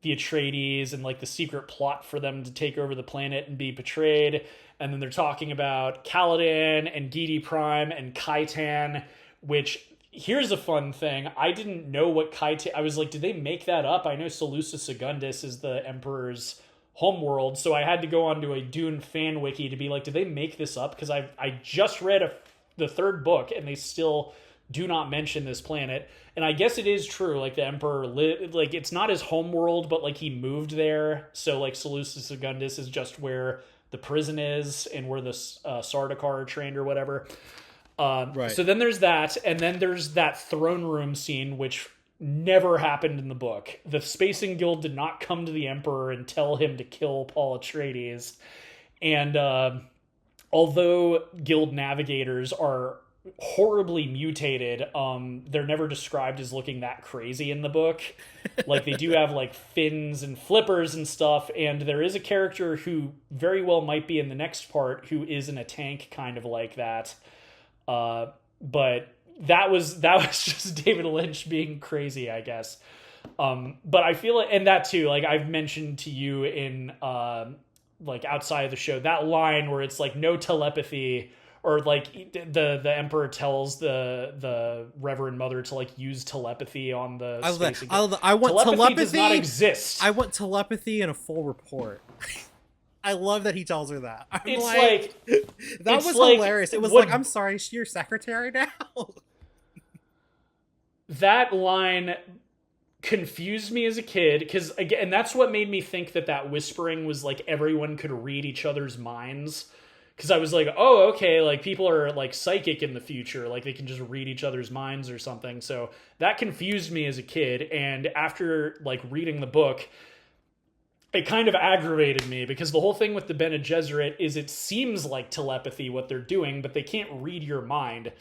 the Atreides and like the secret plot for them to take over the planet and be betrayed. And then they're talking about Kaladin and Gidi Prime and Kaitan, which, here's a fun thing. I didn't know what Kaitan... I was like, did they make that up? I know Seleucus Secundus is the Emperor's homeworld, so I had to go onto a Dune fan wiki to be like, did they make this up? Because I just read the 3rd book, and they still do not mention this planet. And I guess it is true, like the Emperor like it's not his homeworld, but like he moved there, so like Seleucus Secundus is just where the prison is and where the Sardaukar are trained or whatever. Right. So then there's that, and then there's that throne room scene, which never happened in the book. The Spacing Guild did not come to the Emperor and tell him to kill Paul Atreides. And although guild navigators are horribly mutated, they're never described as looking that crazy in the book. Like, they do have like fins and flippers and stuff, and there is a character who very well might be in the next part who is in a tank kind of like that. But that was just David Lynch being crazy, I guess. But I feel, and that too, like I've mentioned to you in like outside of the show, that line where it's like no telepathy, or like the Emperor tells the Reverend Mother to like use telepathy on the space. I want telepathy does not exist. I want telepathy and a full report. I love that he tells her that. It's like that was hilarious. It was like, I'm sorry, is she your secretary now? That line confused me as a kid, because again, that's what made me think that whispering was like everyone could read each other's minds. Because I was like, oh, okay, like people are like psychic in the future, like they can just read each other's minds or something. So that confused me as a kid, and after like reading the book, it kind of aggravated me, because the whole thing with the Bene Gesserit is it seems like telepathy what they're doing, but they can't read your mind.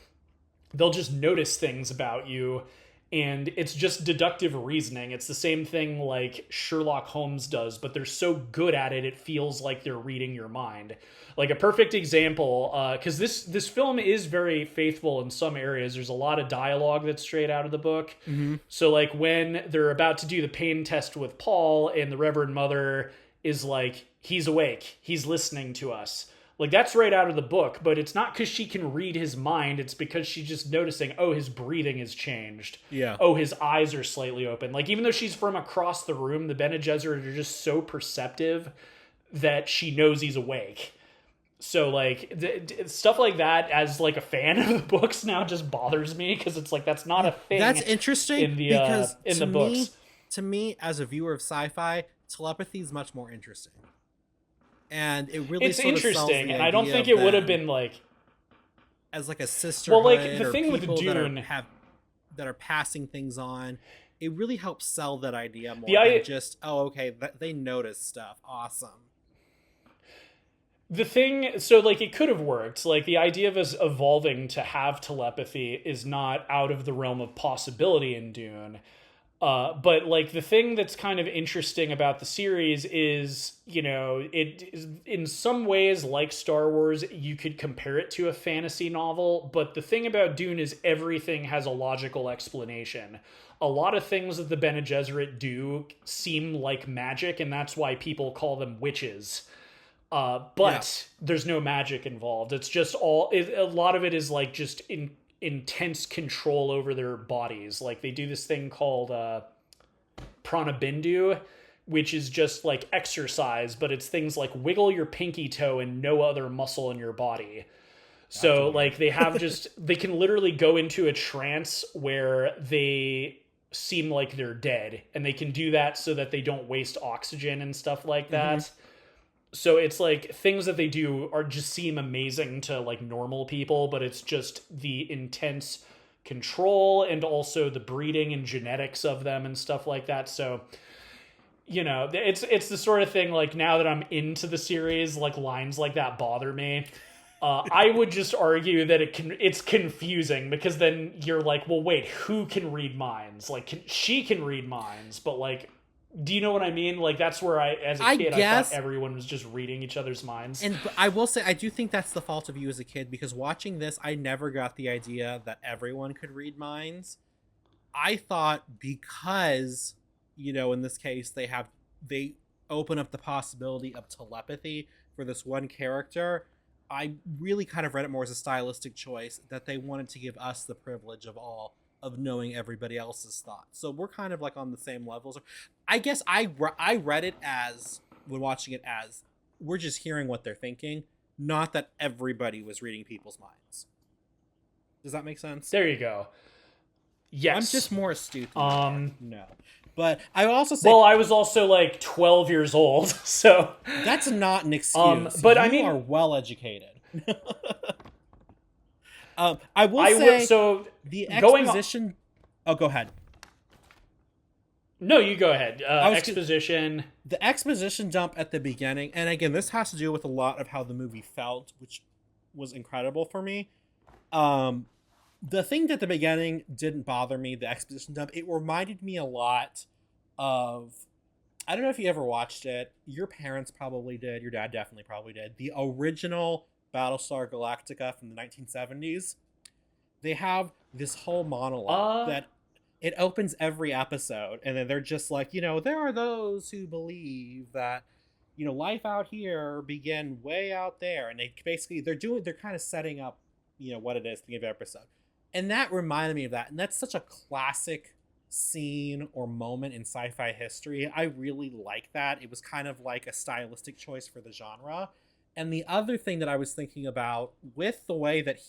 They'll just notice things about you, and it's just deductive reasoning. It's the same thing like Sherlock Holmes does, but they're so good at it, it feels like they're reading your mind. Like a perfect example, because this film is very faithful in some areas. There's a lot of dialogue that's straight out of the book. Mm-hmm. So like when they're about to do the pain test with Paul, and the Reverend Mother is like, he's awake, he's listening to us. Like that's right out of the book, but it's not because she can read his mind. It's because she's just noticing, oh, his breathing has changed. Yeah. Oh, his eyes are slightly open. Like even though she's from across the room, the Bene Gesserit are just so perceptive that she knows he's awake. So like stuff like that, as like a fan of the books now, just bothers me, because it's like that's not a thing. That's interesting in the because in the books. To me, as a viewer of sci-fi, telepathy is much more interesting, and it really it's sort of sells interesting, the and I don't idea think of it would have them been like as like a sisterhood. Well, like the or thing with people Dune that are passing things on. It really helps sell that idea more than just they notice stuff. Awesome. The thing, so like it could have worked. Like the idea of us evolving to have telepathy is not out of the realm of possibility in Dune. But like the thing that's kind of interesting about the series is, you know, it is in some ways like Star Wars, you could compare it to a fantasy novel. But the thing about Dune is everything has a logical explanation. A lot of things that the Bene Gesserit do seem like magic, and that's why people call them witches. But there's no magic involved. It's just a lot of it is like just intense control over their bodies. Like they do this thing called pranabindu, which is just like exercise, but it's things like wiggle your pinky toe and no other muscle in your body. So like they have they can literally go into a trance where they seem like they're dead, and they can do that so that they don't waste oxygen and stuff like that. Mm-hmm. So it's like things that they do are just seem amazing to like normal people, but it's just the intense control and also the breeding and genetics of them and stuff like that. So, you know, it's the sort of thing like now that I'm into the series, like lines like that bother me. I would just argue that it's confusing, because then you're like, well, wait, who can read minds? Like she can read minds, but like, do you know what I mean? Like that's where as a kid, I thought everyone was just reading each other's minds. And I will say, I do think that's the fault of you as a kid, because watching this, I never got the idea that everyone could read minds. I thought because, you know, in this case, they open up the possibility of telepathy for this one character. I really kind of read it more as a stylistic choice, that they wanted to give us the privilege of knowing everybody else's thoughts. So we're kind of like on the same levels. I guess I read it as, when watching it, as we're just hearing what they're thinking, not that everybody was reading people's minds. Does that make sense? There you go. Yes. I'm just more astute than no. But I also say, well, I was also like 12 years old, so that's not an excuse. But you I mean, are well educated. I will say, so the exposition. Oh, go ahead. No, you go ahead. I was Exposition. The exposition dump at the beginning, and again, this has to do with a lot of how the movie felt, which was incredible for me. Um, the thing at the beginning didn't bother me, the exposition dump. It reminded me a lot of, I don't know if you ever watched it. Your parents probably did. Your dad definitely probably did. The original Battlestar Galactica from the 1970s. They have this whole monologue that it opens every episode, and then they're just like, there are those who believe that, life out here began way out there, and they basically they're kind of setting up, what it is at the end of the episode, and that reminded me of that, and that's such a classic scene or moment in sci-fi history. I really like that. It was kind of like a stylistic choice for the genre. And the other thing that I was thinking about with the way that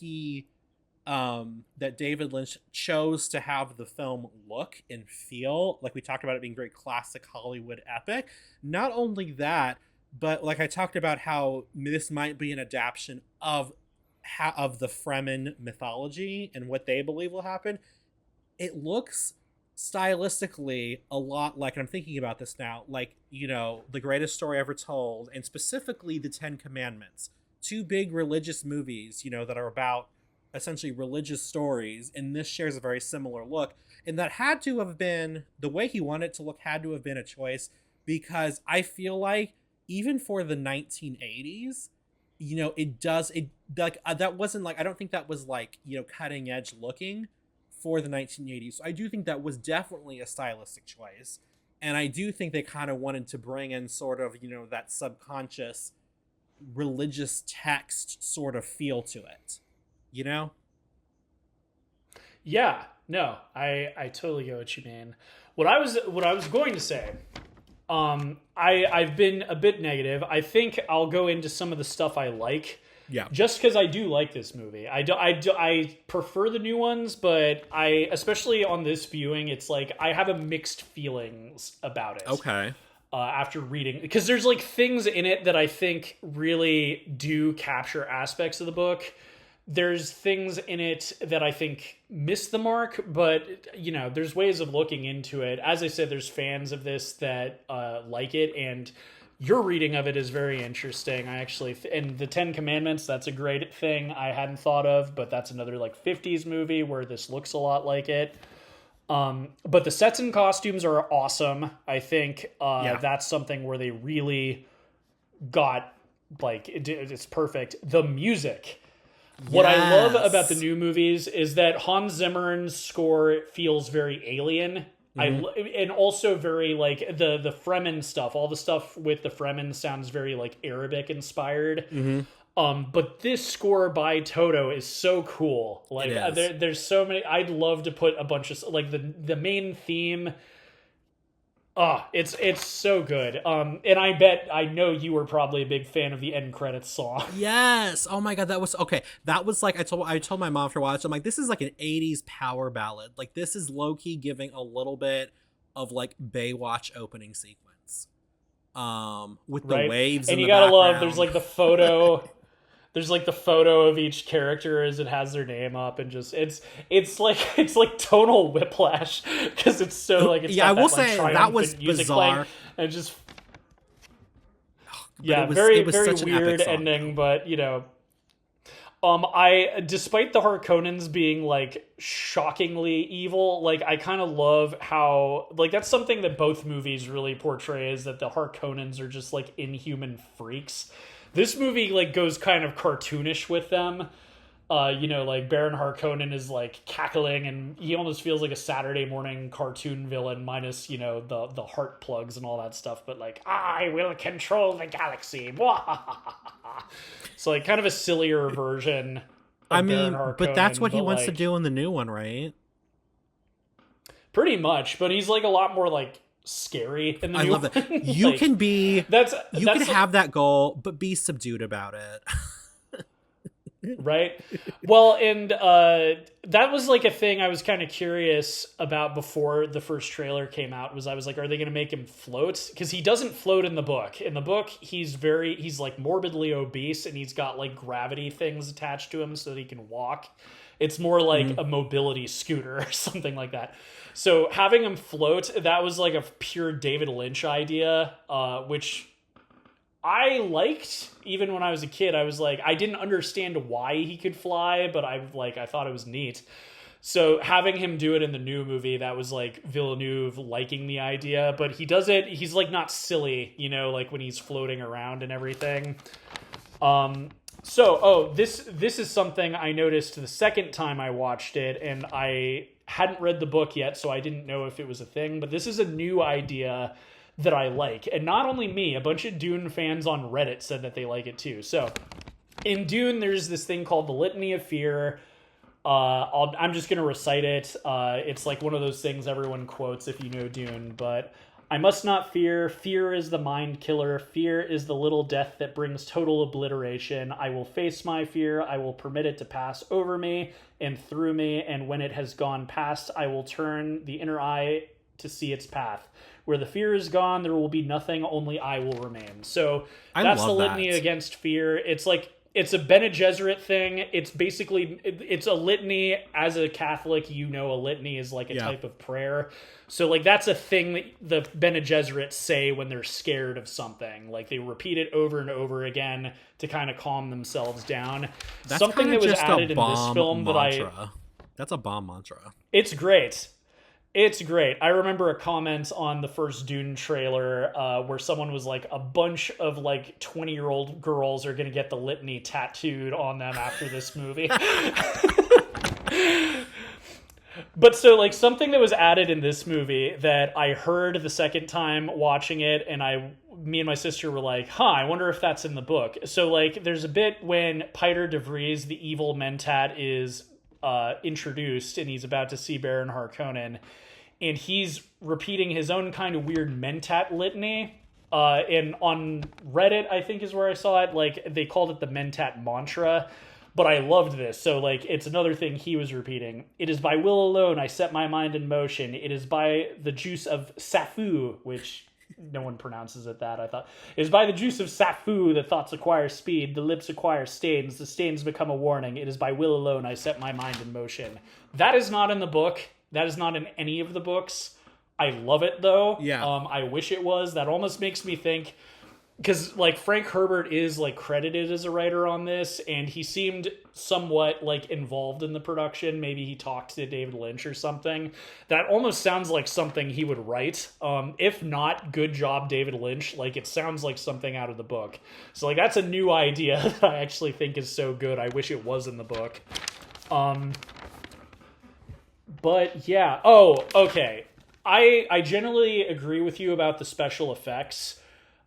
that David Lynch chose to have the film look and feel, like we talked about it being very classic Hollywood epic. Not only that, but like I talked about how this might be an adaptation of the Fremen mythology and what they believe will happen. It looks stylistically a lot like, and I'm thinking about this now, like, The Greatest Story Ever Told, and specifically the Ten Commandments, two big religious movies, that are about essentially religious stories, and this shares a very similar look, and that had to have been the way he wanted it to look, had to have been a choice, because I feel like even for the 1980s, that wasn't like, I don't think that was like, cutting edge looking for the 1980s. So I do think that was definitely a stylistic choice, and I do think they kind of wanted to bring in sort of, that subconscious religious text sort of feel to it. Yeah, no, I totally get what you mean. What I was going to say, I've been a bit negative. I think I'll go into some of the stuff I like. Yeah. Just because I do like this movie. I prefer the new ones, but especially on this viewing, it's like I have a mixed feelings about it. Okay. After reading, because there's like things in it that I think really do capture aspects of the book. There's things in it that I think miss the mark, but there's ways of looking into it. As I said, there's fans of this that like it, and your reading of it is very interesting. I actually, and the Ten Commandments, that's a great thing I hadn't thought of, but that's another like 50s movie where this looks a lot like it. But the sets and costumes are awesome. I think that's something where they really got, like, it's perfect. The music. What I love about the new movies is that Hans Zimmer's score feels very alien. And also very like the Fremen stuff. All the stuff with the Fremen sounds very like Arabic inspired. But this score by Toto is so cool. Like there's so many. I'd love to put a bunch of like the main theme. It's so good. And I know you were probably a big fan of the end credits song. Yes. Oh my god, that was okay. That was like I told my mom for a while. So I'm like, this is like an 80s power ballad. Like this is low key giving a little bit of like Baywatch opening sequence. With the waves. And in you the gotta background. love. There's like the photo. There's like the photo of each character as it has their name up, and just it's like tonal whiplash because it's so like it's I will say that was bizarre and just it was very such weird ending, but I despite the Harkonnens being like shockingly evil, like I kind of love how like that's something that both movies really portray is that the Harkonnens are just like inhuman freaks. This movie like goes kind of cartoonish with them. Like Baron Harkonnen is like cackling and he almost feels like a Saturday morning cartoon villain minus, the heart plugs and all that stuff. But like, I will control the galaxy. So like kind of a sillier version of Baron Harkonnen. But that's what he wants to do in the new one, right? Pretty much. But he's like a lot more like scary in the I new love one. that. You like, can be you can like, have that goal, but be subdued about it. Right? Well, and that was like a thing I was kind of curious about before the first trailer came out. I was like, are they going to make him float? Because he doesn't float in the book. In the book, he's like morbidly obese and he's got like gravity things attached to him so that he can walk. It's more like a mobility scooter or something like that. So having him float, that was like a pure David Lynch idea, which I liked. Even when I was a kid, I was like, I didn't understand why he could fly, but I thought it was neat. So having him do it in the new movie, that was like Villeneuve liking the idea, but he does it, he's like not silly, you know, like when he's floating around and everything. This is something I noticed the second time I watched it, and I hadn't read the book yet, so I didn't know if it was a thing, but this is a new idea that I like. And not only me, a bunch of Dune fans on Reddit said that they like it too. So in Dune, there's this thing called the Litany of Fear. I'm just going to recite it. It's like one of those things everyone quotes if you know Dune, but I must not fear. Fear is the mind killer. Fear is the little death that brings total obliteration. I will face my fear. I will permit it to pass over me and through me. And when it has gone past, I will turn the inner eye to see its path. Where the fear is gone, there will be nothing, only I will remain. So that's the litany against fear. It's like, it's a Bene Gesserit thing. It's basically, it's a litany. As a Catholic, you know, a litany is like a type of prayer. So like that's a thing that the Bene Gesserit say when they're scared of something. Like they repeat it over and over again to kind of calm themselves down. That's something that was added in this film mantra. That's a bomb mantra. It's great. It's great. I remember a comment on the first Dune trailer where someone was like, a bunch of like 20-year-old girls are going to get the litany tattooed on them after this movie. But so like something that was added in this movie that I heard the second time watching it, and me and my sister were like, I wonder if that's in the book. So like there's a bit when Piter de Vries, the evil Mentat, is introduced, and he's about to see Baron Harkonnen, and he's repeating his own kind of weird Mentat litany. And on Reddit, I think is where I saw it, like they called it the Mentat mantra. But I loved this. So like it's another thing he was repeating. It is by will alone I set my mind in motion. It is by the juice of Safu, which no one pronounces it that, I thought. It is by the juice of Safu that thoughts acquire speed, the lips acquire stains, the stains become a warning. It is by will alone I set my mind in motion. That is not in the book. That is not in any of the books. I love it though. Yeah. I wish it was. That almost makes me think, because like Frank Herbert is like credited as a writer on this, and he seemed somewhat like involved in the production. Maybe he talked to David Lynch or something. That almost sounds like something he would write. If not, good job, David Lynch. Like it sounds like something out of the book. So like that's a new idea that I actually think is so good. I wish it was in the book. But yeah. Oh, okay. I generally agree with you about the special effects.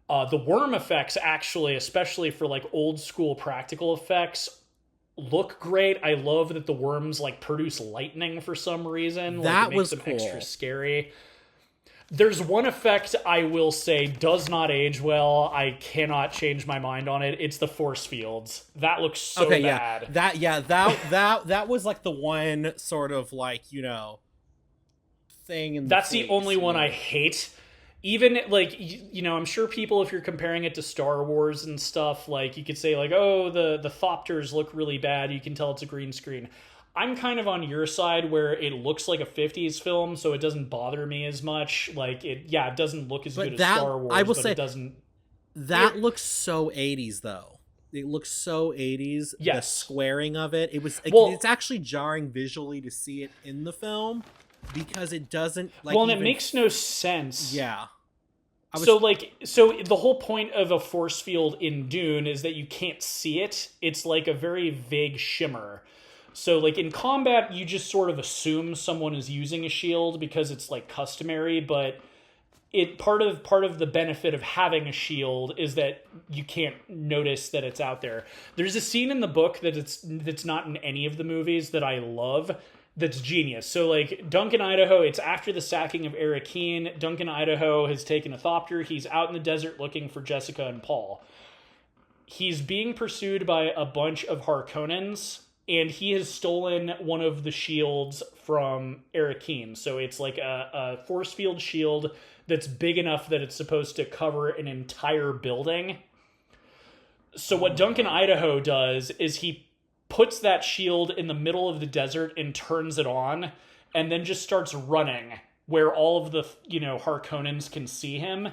The worm effects, actually, especially for like old school practical effects, look great. I love that the worms like produce lightning for some reason. That like, it makes was them cool. Extra scary. There's one effect I will say does not age well. I cannot change my mind on it. It's the force fields. That looks so bad. That was like the one sort of like, you know, thing in That's the only one I hate. Even like, you know, I'm sure people, if you're comparing it to Star Wars and stuff, like you could say like, oh, the Thopters look really bad. You can tell it's a green screen. I'm kind of on your side where it looks like a 50s film, so it doesn't bother me as much. Like it doesn't look as good as Star Wars, I will say, it doesn't. That looks so 80s though. It looks so 80s. Yes. The squaring of it. It's actually jarring visually to see it in the film because it doesn't like. Well, and it makes no sense. Yeah. So the whole point of a force field in Dune is that you can't see it. It's like a very vague shimmer. So like in combat, you just sort of assume someone is using a shield because it's like customary, but part of the benefit of having a shield is that you can't notice that it's out there. There's a scene in the book that's not in any of the movies that I love. That's genius. So, like, Duncan, Idaho, it's after the sacking of Arrakeen. Duncan, Idaho has taken a Thopter. He's out in the desert looking for Jessica and Paul. He's being pursued by a bunch of Harkonnens, and he has stolen one of the shields from Arrakeen. So it's like a force field shield that's big enough that it's supposed to cover an entire building. So what Duncan, Idaho does is he puts that shield in the middle of the desert and turns it on, and then just starts running where all of the, Harkonnens can see him.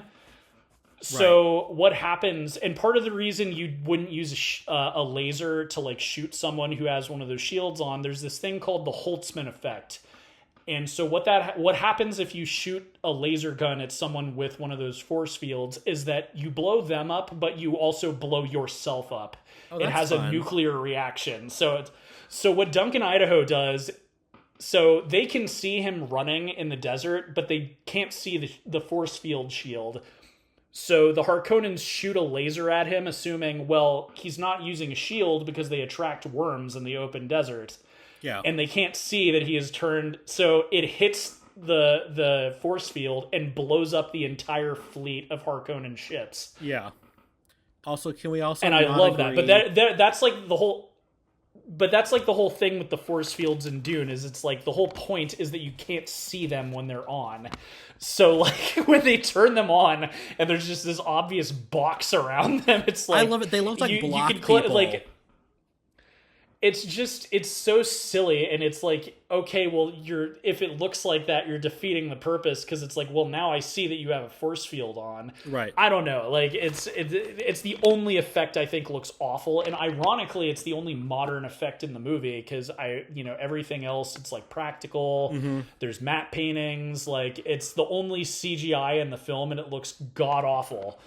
So what happens, and part of the reason you wouldn't use a laser to like shoot someone who has one of those shields on, there's this thing called the Holtzman effect. And so what happens if you shoot a laser gun at someone with one of those force fields is that you blow them up, but you also blow yourself up. It has fun. A nuclear reaction. So what Duncan Idaho does, so they can see him running in the desert, but they can't see the force field shield. So the Harkonnens shoot a laser at him, assuming, well, he's not using a shield because they attract worms in the open desert. Yeah. And they can't see that he has turned. So it hits the force field and blows up the entire fleet of Harkonnen ships. Yeah. Also, can we also? And I love that. But that's like the whole. But that's like the whole thing with the force fields in Dune is it's like the whole point is that you can't see them when they're on. So like when they turn them on and there's just this obvious box around them, it's like I love it. They look like block people. Like it's so silly, and it's like, okay, well, if it looks like that, you're defeating the purpose, because it's like, well, now I see that you have a force field on. Right. I don't know. Like it's the only effect I think looks awful, and ironically, it's the only modern effect in the movie, because everything else it's like practical. Mm-hmm. There's matte paintings. Like it's the only CGI in the film, and it looks god awful.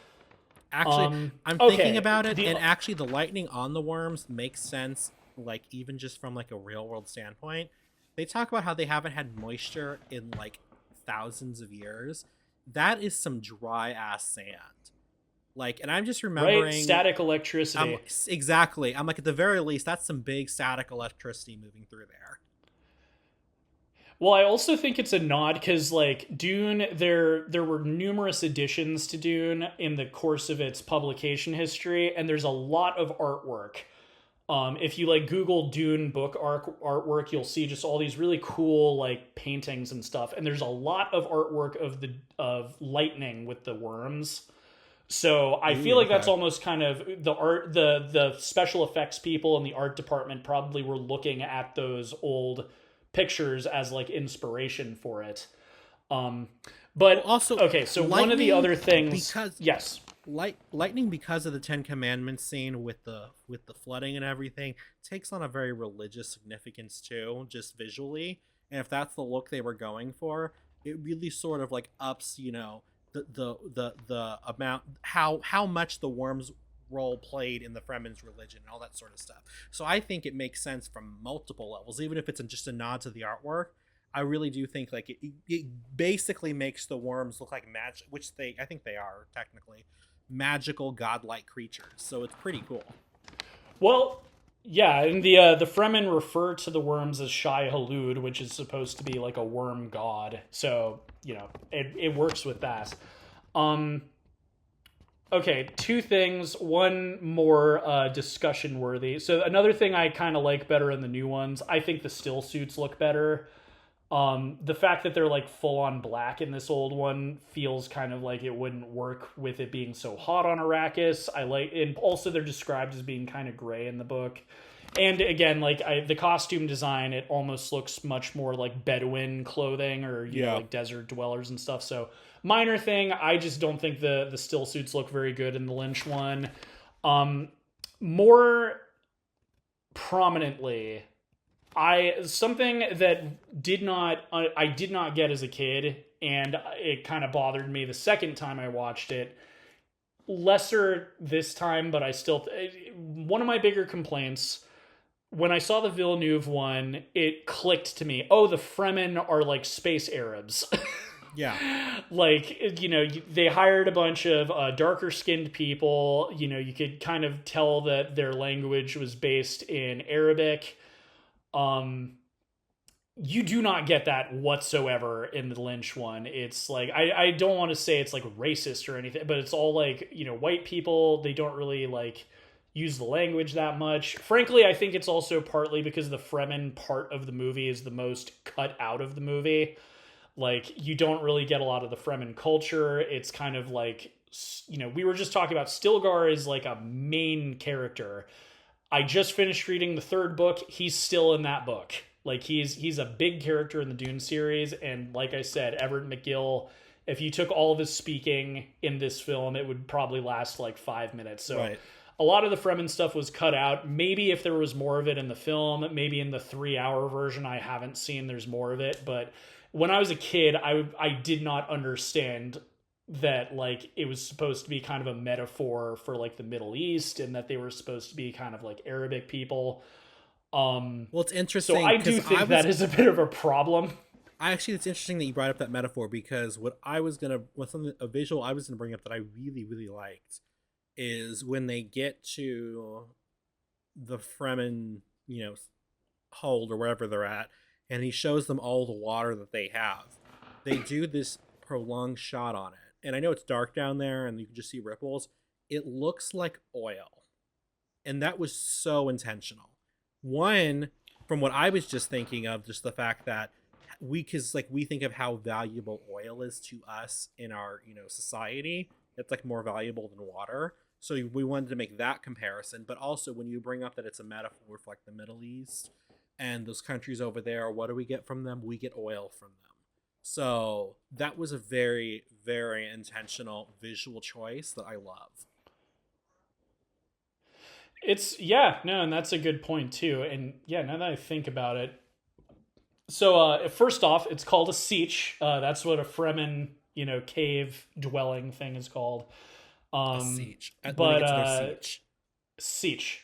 Actually, I'm thinking about it, and actually, the lightning on the worms makes sense. Like even just from like a real world standpoint, they talk about how they haven't had moisture in like thousands of years. That is some dry ass sand. Like, and I'm just remembering static electricity. Exactly. I'm like, at the very least, that's some big static electricity moving through there. Well, I also think it's a nod because, like, Dune, there were numerous additions to Dune in the course of its publication history, and there's a lot of artwork. If you like Google Dune book artwork, you'll see just all these really cool like paintings and stuff. And there's a lot of artwork of lightning with the worms. So I feel like that's almost kind of the special effects people in the art department probably were looking at those old pictures as like inspiration for it. But also, okay, so one of the other things, yes. Lightning, because of the Ten Commandments scene with the flooding and everything, takes on a very religious significance too, just visually. And if that's the look they were going for, it really sort of like ups, the amount how much the worms role played in the Fremen's religion and all that sort of stuff. So I think it makes sense from multiple levels, even if it's just a nod to the artwork. I really do think like it basically makes the worms look like magic, which I think they are technically magical godlike creatures. So it's pretty cool. Well, yeah, and the Fremen refer to the worms as Shai Hulud, which is supposed to be like a worm god. So it works with that. Okay, two things. One more discussion worthy. So another thing I kind of like better in the new ones, I think the still suits look better. The fact that they're like full on black in this old one feels kind of like it wouldn't work with it being so hot on Arrakis. And also they're described as being kind of gray in the book. And again, like the costume design, it almost looks much more like Bedouin clothing or like desert dwellers and stuff. So minor thing, I just don't think the still suits look very good in the Lynch one. More prominently, something that I did not get as a kid, and it kind of bothered me the second time I watched it. Lesser this time, but one of my bigger complaints when I saw the Villeneuve one, it clicked to me. Oh, the Fremen are like space Arabs. Yeah. Like, they hired a bunch of darker skinned people. You could kind of tell that their language was based in Arabic. You do not get that whatsoever in the Lynch one. It's like, I don't want to say it's like racist or anything, but it's all like, white people, they don't really like use the language that much. Frankly, I think it's also partly because the Fremen part of the movie is the most cut out of the movie. Like, you don't really get a lot of the Fremen culture. It's kind of like, we were just talking about Stilgar is like a main character. I just finished reading the third book. He's still in that book. Like he's a big character in the Dune series, and like I said, Everett McGill. If you took all of his speaking in this film, it would probably last like 5 minutes. So Right. a lot of the Fremen stuff was cut out. Maybe if there was more of it in the film, maybe in the 3 hour version I haven't seen, there's more of it. But when I was a kid, I did not understand that like it was supposed to be kind of a metaphor for like the Middle East, and that they were supposed to be kind of like Arabic people. Well, it's So interesting I do because think that is a bit of a problem. I actually, it's interesting that you brought up that metaphor because what something a visual I was gonna bring up that I really really liked is when they get to the Fremen, hold or wherever they're at, and he shows them all the water that they have. They do this prolonged shot on it, and I know it's dark down there, and you can just see ripples. It looks like oil, and that was so intentional. One, from what I was just thinking of, just the fact that because like we think of how valuable oil is to us in our society, it's like more valuable than water. So we wanted to make that comparison, but also when you bring up that it's a metaphor for like the Middle East and those countries over there, what do we get from them? We get oil from them. So that was a very very intentional visual choice that I love. It's yeah, no, and that's a good point too. And yeah, now that I think about it, so first off, it's called a siege. That's what a Fremen, cave dwelling thing is called. A siege. When we But get to their siege. siege.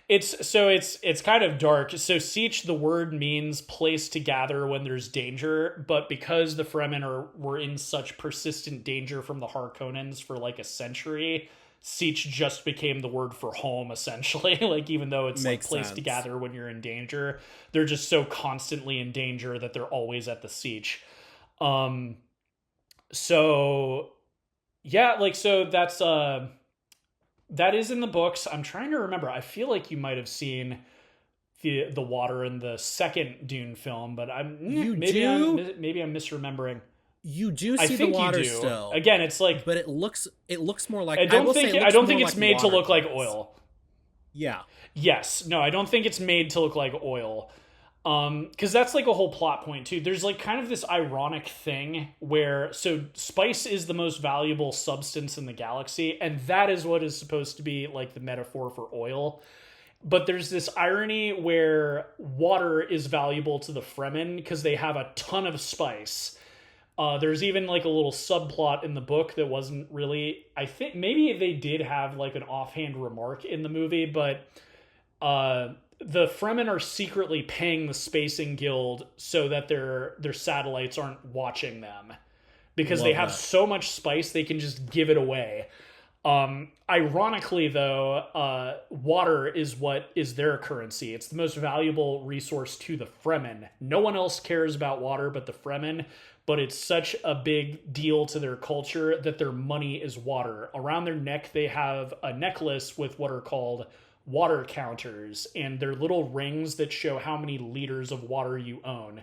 It's kind of dark. So siege, the word means place to gather when there's danger, but because the Fremen were in such persistent danger from the Harkonnens for like a century, siege just became the word for home essentially. Like even though it's Makes like place sense. to gather when you're in danger, they're just so constantly in danger that they're always at the siege. Um so yeah, like so that is in the books. I'm trying to remember. I feel like you might have seen the water in the second Dune film, but You do? maybe I'm misremembering. You do I see the think you water do. still. Again, it's like But it looks more like, I I don't will say think it I looks don't more think it's like made to water look to like us. oil. Yeah. Yes, no, I don't think it's made to look like oil. Because that's like a whole plot point too. There's like kind of this ironic thing where so spice is the most valuable substance in the galaxy, and that is what is supposed to be like the metaphor for oil. But there's this irony where water is valuable to the Fremen because they have a ton of spice. There's even like a little subplot in the book that wasn't really. I think maybe they did have like an offhand remark in the movie, but the Fremen are secretly paying the Spacing Guild so that their satellites aren't watching them because they Love have that. so much spice they can just give it away. Ironically, though, water is what is their currency. It's the most valuable resource to the Fremen. No one else cares about water but the Fremen, but it's such a big deal to their culture that their money is water. Around their neck, they have a necklace with what are called water counters, and they're little rings that show how many liters of water you own.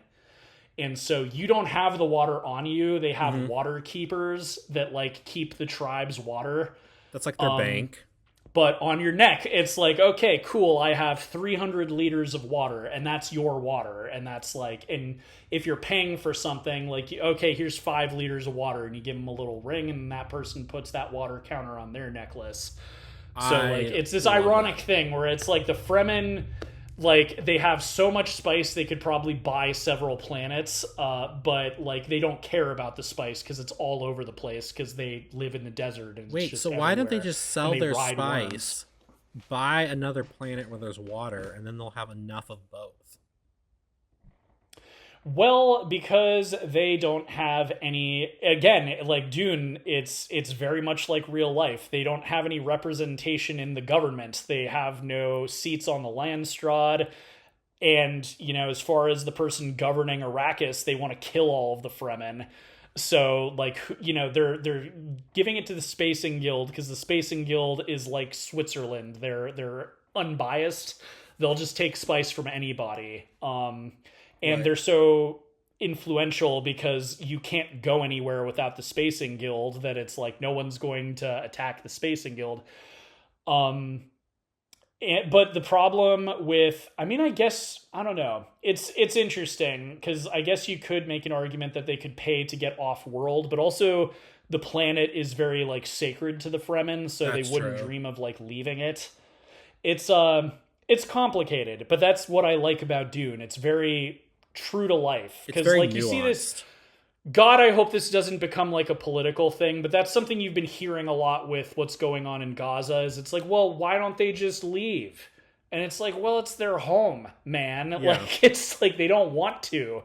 And so you don't have the water on you. They have Hmm. water keepers that like keep the tribe's water. That's like their bank. But on your neck, it's like, okay, cool, I have 300 liters of water, and that's your water. And that's like, and if you're paying for something, like, okay, here's 5 liters of water, and you give them a little ring, and that person puts that water counter on their necklace. So, I like, it's this love ironic that. thing where it's like the Fremen, like, they have so much spice they could probably buy several planets, but, like, they don't care about the spice because it's all over the place because they live in the desert and it's Wait, just so why don't they everywhere, just and sell they their ride worms. spice, buy another planet where there's water, and then they'll have enough of both? Well, because they don't have any. Again, like Dune, it's very much like real life. They don't have any representation in the government. They have no seats on the Landstrad, and as far as the person governing Arrakis, they want to kill all of the Fremen. So, like, they're giving it to the Spacing Guild because the Spacing Guild is like Switzerland. They're unbiased. They'll just take spice from anybody. And Right. they're so influential because you can't go anywhere without the Spacing Guild that it's like no one's going to attack the Spacing Guild. Um, But the problem with, I mean, I guess I don't know. It's interesting because I guess you could make an argument that they could pay to get off world, but also the planet is very like sacred to the Fremen, so they That's wouldn't true. dream of like leaving it. It's it's complicated, but that's what I like about Dune. It's very true to life It's because very like you see this. nuanced. God, I hope this doesn't become like a political thing, but that's something you've been hearing a lot with what's going on in Gaza is it's like, well, why don't they just leave? And it's like, well, it's their home, man. Yeah. Like it's like they don't want to.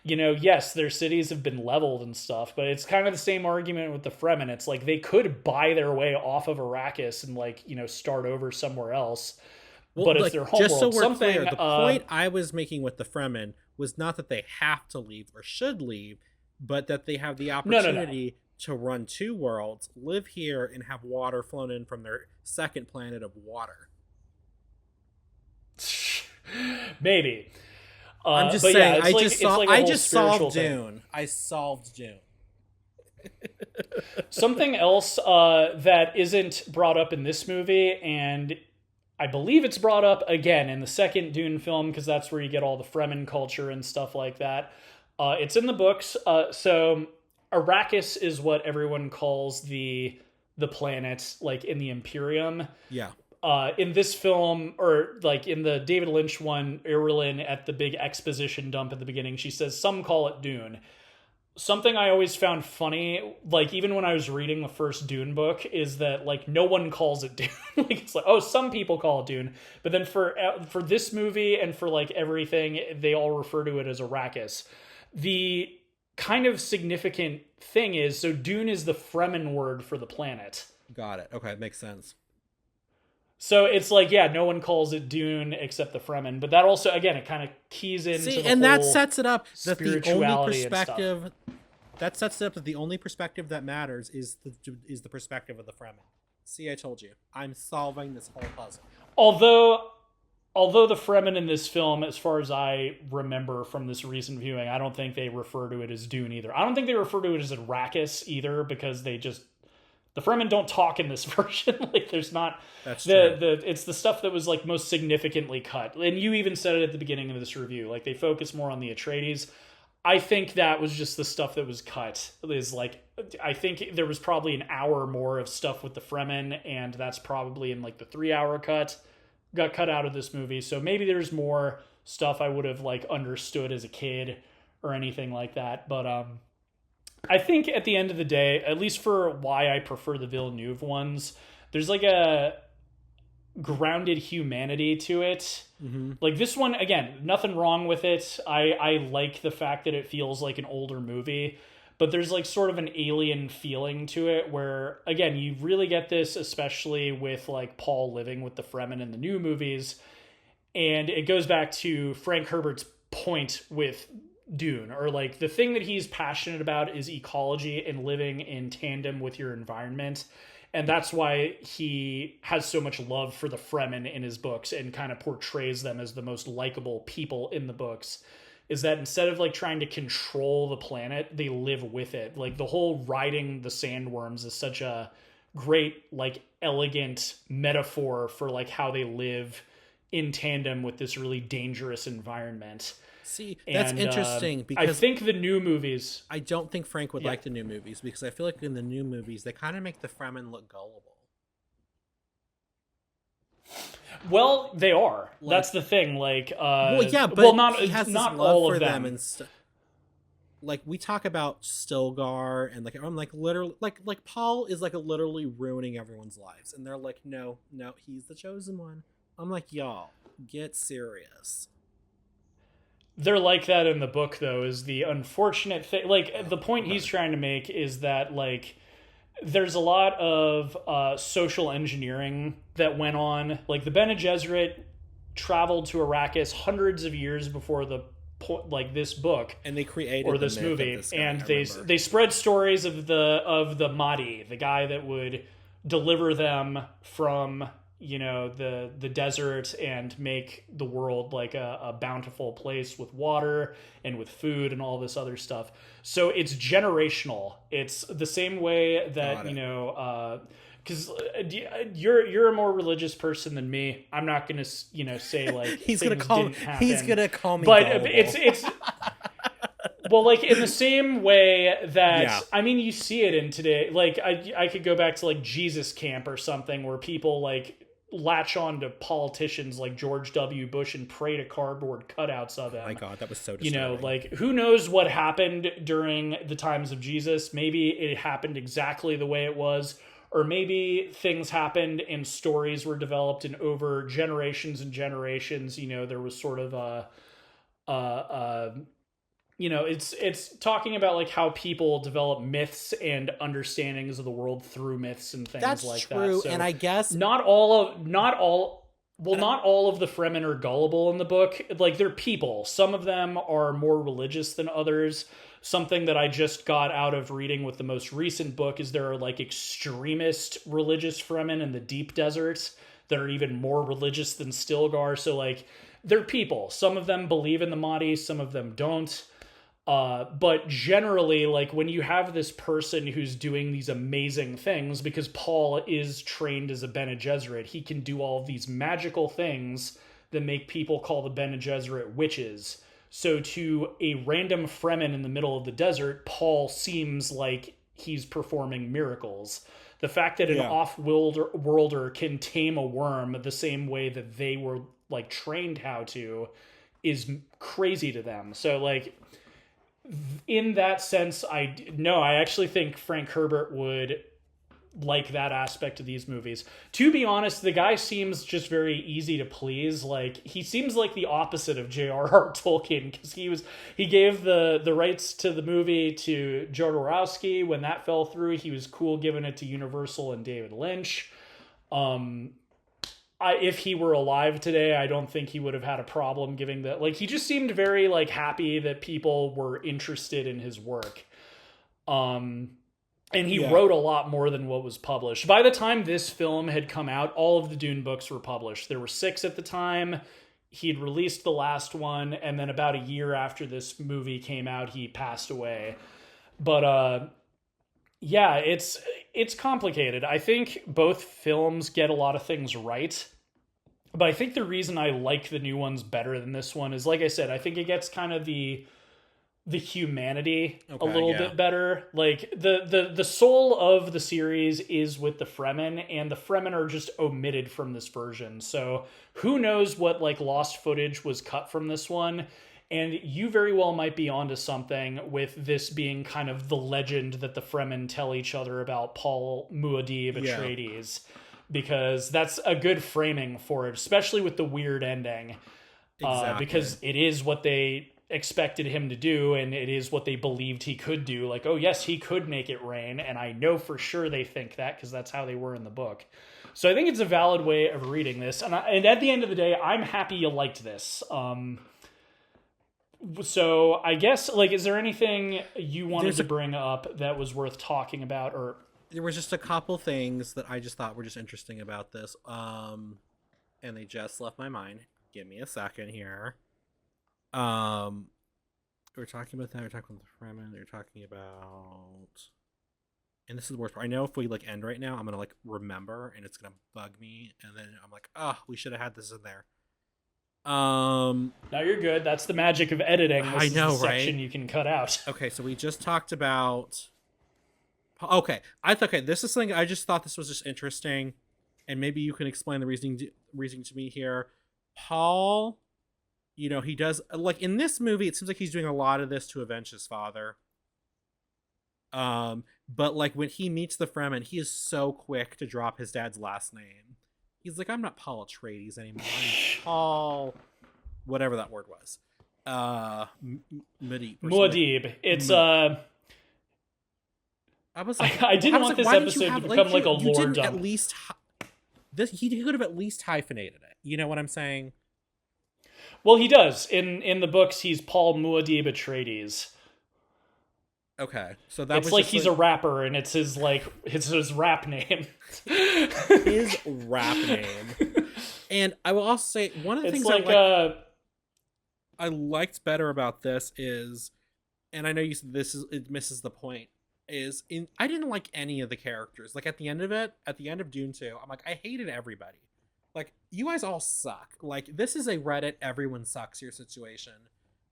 You know, yes, their cities have been leveled and stuff, but it's kind of the same argument with the Fremen. It's like they could buy their way off of Arrakis and like, you know, start over somewhere else, Well, but it's like their just so homeworld. we're Something clear, the point I was making with the Fremen was not that they have to leave or should leave, but that they have the no. opportunity to run two worlds, live here, and have water flown in from their second planet of water. Maybe. I'm just But yeah, saying. it's like it's like a I whole just spiritual solved thing. Dune. I solved Dune. Something else that isn't brought up in this movie, and I believe it's brought up again in the second Dune film because that's where you get all the Fremen culture and stuff like that. It's in the books. So Arrakis is what everyone calls the planet, like in the Imperium. Yeah. In this film, or like in the David Lynch one, Irulan at the big exposition dump at the beginning, she says some call it Dune. Something I always found funny, like even when I was reading the first Dune book, is that like no one calls it Dune. Like it's like, oh, some people call it Dune, but then for this movie and for like everything, they all refer to it as Arrakis. The kind of significant thing is, so Dune is the Fremen word for the planet. Got it. Okay, makes sense. So it's like, yeah, no one calls it Dune except the Fremen, but that also, again, it kind of keys into See, the and whole that sets it up that the only spirituality and stuff. perspective that sets it up that the only perspective that matters is the perspective of the Fremen. See, I told you. I'm solving this whole puzzle. Although the Fremen in this film, as far as I remember from this recent viewing, I don't think they refer to it as Dune either. I don't think they refer to it as Arrakis either because the Fremen don't talk in this version. Like there's not That's true. it's the stuff that was like most significantly cut. And you even said it at the beginning of this review. Like they focus more on the Atreides. I think that was just the stuff that was cut. Is like I think there was probably an hour more of stuff with the Fremen, and that's probably in like the 3 hour cut got cut out of this movie. So maybe there's more stuff I would have like understood as a kid or anything like that. But I think at the end of the day, at least for why I prefer the Villeneuve ones, there's like a grounded humanity to it. Mm-hmm. Like this one, again, nothing wrong with it. I like the fact that it feels like an older movie, but there's like sort of an alien feeling to it where, again, you really get this, especially with like Paul living with the Fremen in the new movies. And it goes back to Frank Herbert's point with Dune, or like the thing that he's passionate about is ecology and living in tandem with your environment. And that's why he has so much love for the Fremen in his books and kind of portrays them as the most likable people in the books. Is that instead of like trying to control the planet, they live with it. Like the whole riding the sandworms is such a great, like elegant metaphor for like how they live in tandem with this really dangerous environment. See, that's And interesting I because think the new movies, I don't think Frank would Yeah. like the new movies because I feel like in the new movies they kind of make the Fremen look gullible. well, they are. Like- That's the thing. Like, Well, yeah, but well, not he has this not love all for of them. and like we talk about Stilgar and like I'm like literally like Paul is like literally ruining everyone's lives and they're like no he's the chosen one. I'm like y'all get serious. They're like that in the book, though, is the unfortunate thing. Like, the point he's trying to make is that, like, there's a lot of social engineering that went on. Like, the Bene Gesserit traveled to Arrakis hundreds of years before this book And they created or the this myth of movie, this guy, and I they remember. they spread stories of the Mahdi, the guy that would deliver them from the desert and make the world like a bountiful place with water and with food and all this other stuff. So it's generational. It's the same way Got that it. because you're a more religious person than me. I'm not gonna say like he's things gonna call didn't happen. he's gonna call me, but gullible. it's well, like in the same way that Yeah. I mean, you see it in today. Like I could go back to like Jesus Camp or something where people like latch on to politicians like George W. Bush and pray to cardboard cutouts of him. Oh my God, that was so disturbing. Like who knows what happened during the times of Jesus? Maybe it happened exactly the way it was, or maybe things happened and stories were developed, and over generations and generations, there was sort of it's talking about like how people develop myths and understandings of the world through myths and things That's like true, that. So and I guess not all of the Fremen are gullible in the book. Like they're people. Some of them are more religious than others. Something that I just got out of reading with the most recent book is there are like extremist religious Fremen in the deep deserts that are even more religious than Stilgar. So like they're people. Some of them believe in the Mahdi, some of them don't. But generally, like when you have this person who's doing these amazing things, because Paul is trained as a Bene Gesserit, he can do all of these magical things that make people call the Bene Gesserit witches. So to a random Fremen in the middle of the desert, Paul seems like he's performing miracles. The fact that an off-worlder can tame a worm the same way that they were like trained how to is crazy to them. So like in that sense, I actually think Frank Herbert would like that aspect of these movies. To be honest, the guy seems just very easy to please. Like he seems like the opposite of J.R.R. Tolkien, because he gave the rights to the movie to Jodorowsky. When that fell through, he was cool giving it to Universal and David Lynch. If he were alive today, I don't think he would have had a problem giving that. Like he just seemed very like happy that people were interested in his work. And he wrote a lot more than what was published. By the time this film had come out, all of the Dune books were published. There were 6 at the time. He'd released the last one, and then about a year after this movie came out, he passed away. But it's complicated. I think both films get a lot of things right. But I think the reason I like the new ones better than this one is, like I said, I think it gets kind of the humanity a little bit better. Like the soul of the series is with the Fremen, and the Fremen are just omitted from this version. So who knows what like lost footage was cut from this one. And you very well might be onto something with this being kind of the legend that the Fremen tell each other about Paul Muad'Dib Atreides. Because that's a good framing for it, especially with the weird ending. Exactly. Because it is what they expected him to do, and it is what they believed he could do. Like, oh yes, he could make it rain, and I know for sure they think that because that's how they were in the book. So I think it's a valid way of reading this, and at the end of the day, I'm happy you liked this. So I guess, like, is there anything you wanted to bring up that was worth talking about, or... There was just a couple things that I just thought were just interesting about this, and they just left my mind. Give me a second here. We're talking about that. We're talking about the Fremen. We're talking about, and this is the worst part. I know if we like end right now, I'm gonna like remember, and it's gonna bug me, and then I'm like, oh, we should have had this in there. No, you're good. That's the magic of editing. This I know, is the right? section you can cut out. Okay, so we just talked about. Okay, this is something I just thought this was just interesting, and maybe you can explain the reasoning to me here. Paul, he does, like, in this movie, it seems like he's doing a lot of this to avenge his father. But like when he meets the Fremen, he is so quick to drop his dad's last name. He's like, I'm not Paul Atreides anymore. I'm Paul, whatever that word was. Muad'Dib. It's I was like, I didn't want this episode to become like a lore dump. At least he could have at least hyphenated it. You know what I'm saying? Well, he does. In the books, he's Paul Muad'Dib Atreides. Okay, so that it's was like just he's a rapper, and it's his rap name. His rap name. And I will also say one of the things like I liked better about this is, and I know you said it misses the point. I didn't like any of the characters. Like at the end of it, at the end of Dune 2, I'm like, I hated everybody. Like, you guys all suck. Like, this is a Reddit everyone sucks here situation.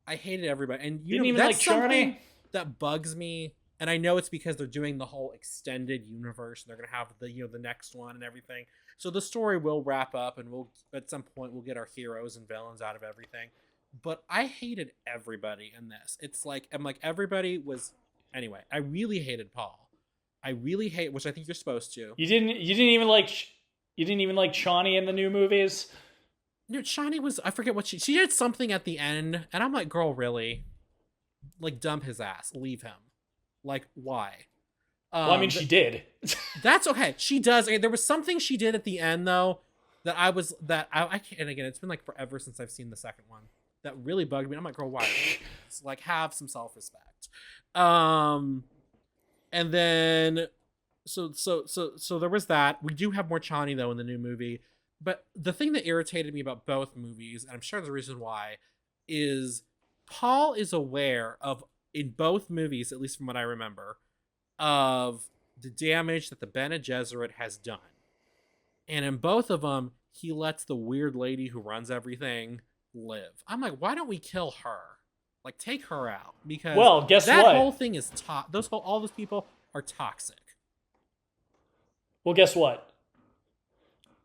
I hated everybody. And Didn't even like that's something Charney. that bugs me. And I know it's because they're doing the whole extended universe and they're gonna have the next one and everything. So the story will wrap up and we'll at some point we'll get our heroes and villains out of everything. But I hated everybody in this. It's like I'm like everybody was anyway, I really hated Paul. I really hate, which I think you're supposed to. You didn't even like Shawnee in the new movies. Shani was, I forget what she did something at the end, and I'm like, girl, really? Like, dump his ass, leave him. Like, why? Well, I mean, she did. That's okay. She does. Okay, there was something she did at the end though that I can't. And again, it's been like forever since I've seen the second one. That really bugged me. I'm like, girl, why? It's like, have some self-respect. And then so there was that. We do have more Chani though in the new movie. But the thing that irritated me about both movies, and I'm sure the reason why, is Paul is aware of, in both movies, at least from what I remember, of the damage that the Bene Gesserit has done. And in both of them, he lets the weird lady who runs everything live. I'm like, why don't we kill her? Like, take her out. Because well, guess that what? whole thing is all those people are toxic. Well, guess what?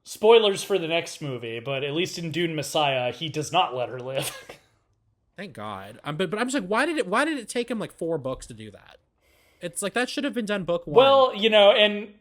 Spoilers for the next movie, but at least in Dune Messiah, he does not let her live. Thank God. But I'm just like, why did it take him like 4 books to do that? It's like that should have been done book 1. Well, and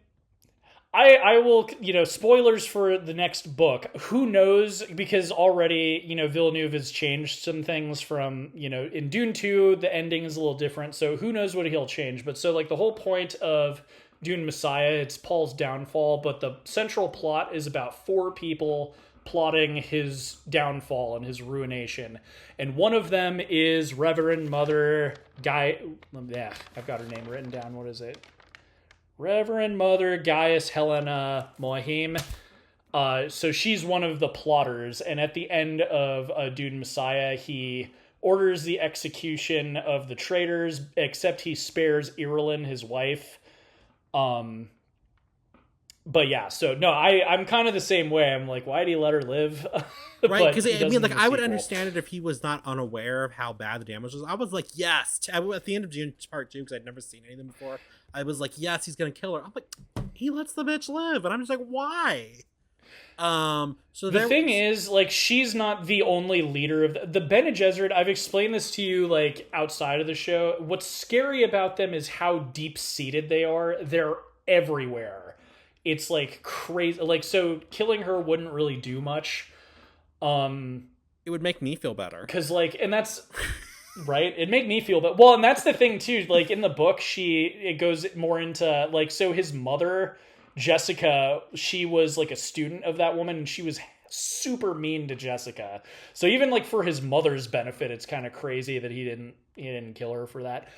I will, spoilers for the next book. Who knows? Because already, Villeneuve has changed some things from, in Dune 2, the ending is a little different. So who knows what he'll change. But so like the whole point of Dune Messiah, it's Paul's downfall, but the central plot is about 4 people plotting his downfall and his ruination. And one of them is Reverend Mother I've got her name written down. What is it? Reverend Mother Gaius Helena Mohim. So she's one of the plotters, and at the end of Dune Messiah, he orders the execution of the traitors, except he spares Irulan, his wife. But yeah, so no, I'm kind of the same way. I'm like, why did he let her live? Right, because I mean, like, I would understand it if he was not unaware of how bad the damage was. I was like, yes, at the end of Dune Part 2, because I'd never seen anything before, I was like, yes, he's gonna kill her. I'm like, he lets the bitch live, and I'm just like, why? So the thing is, like, she's not the only leader of the Bene Gesserit. I've explained this to you, like, outside of the show. What's scary about them is how deep-seated they are. They're everywhere. It's like crazy. Like, so killing her wouldn't really do much. It would make me feel better. Because, like, and that's right. It'd make me feel better. Well, and that's the thing too. Like in the book, it goes more into like, so his mother, Jessica, she was like a student of that woman, and she was super mean to Jessica. So even like for his mother's benefit, it's kind of crazy that he didn't kill her for that.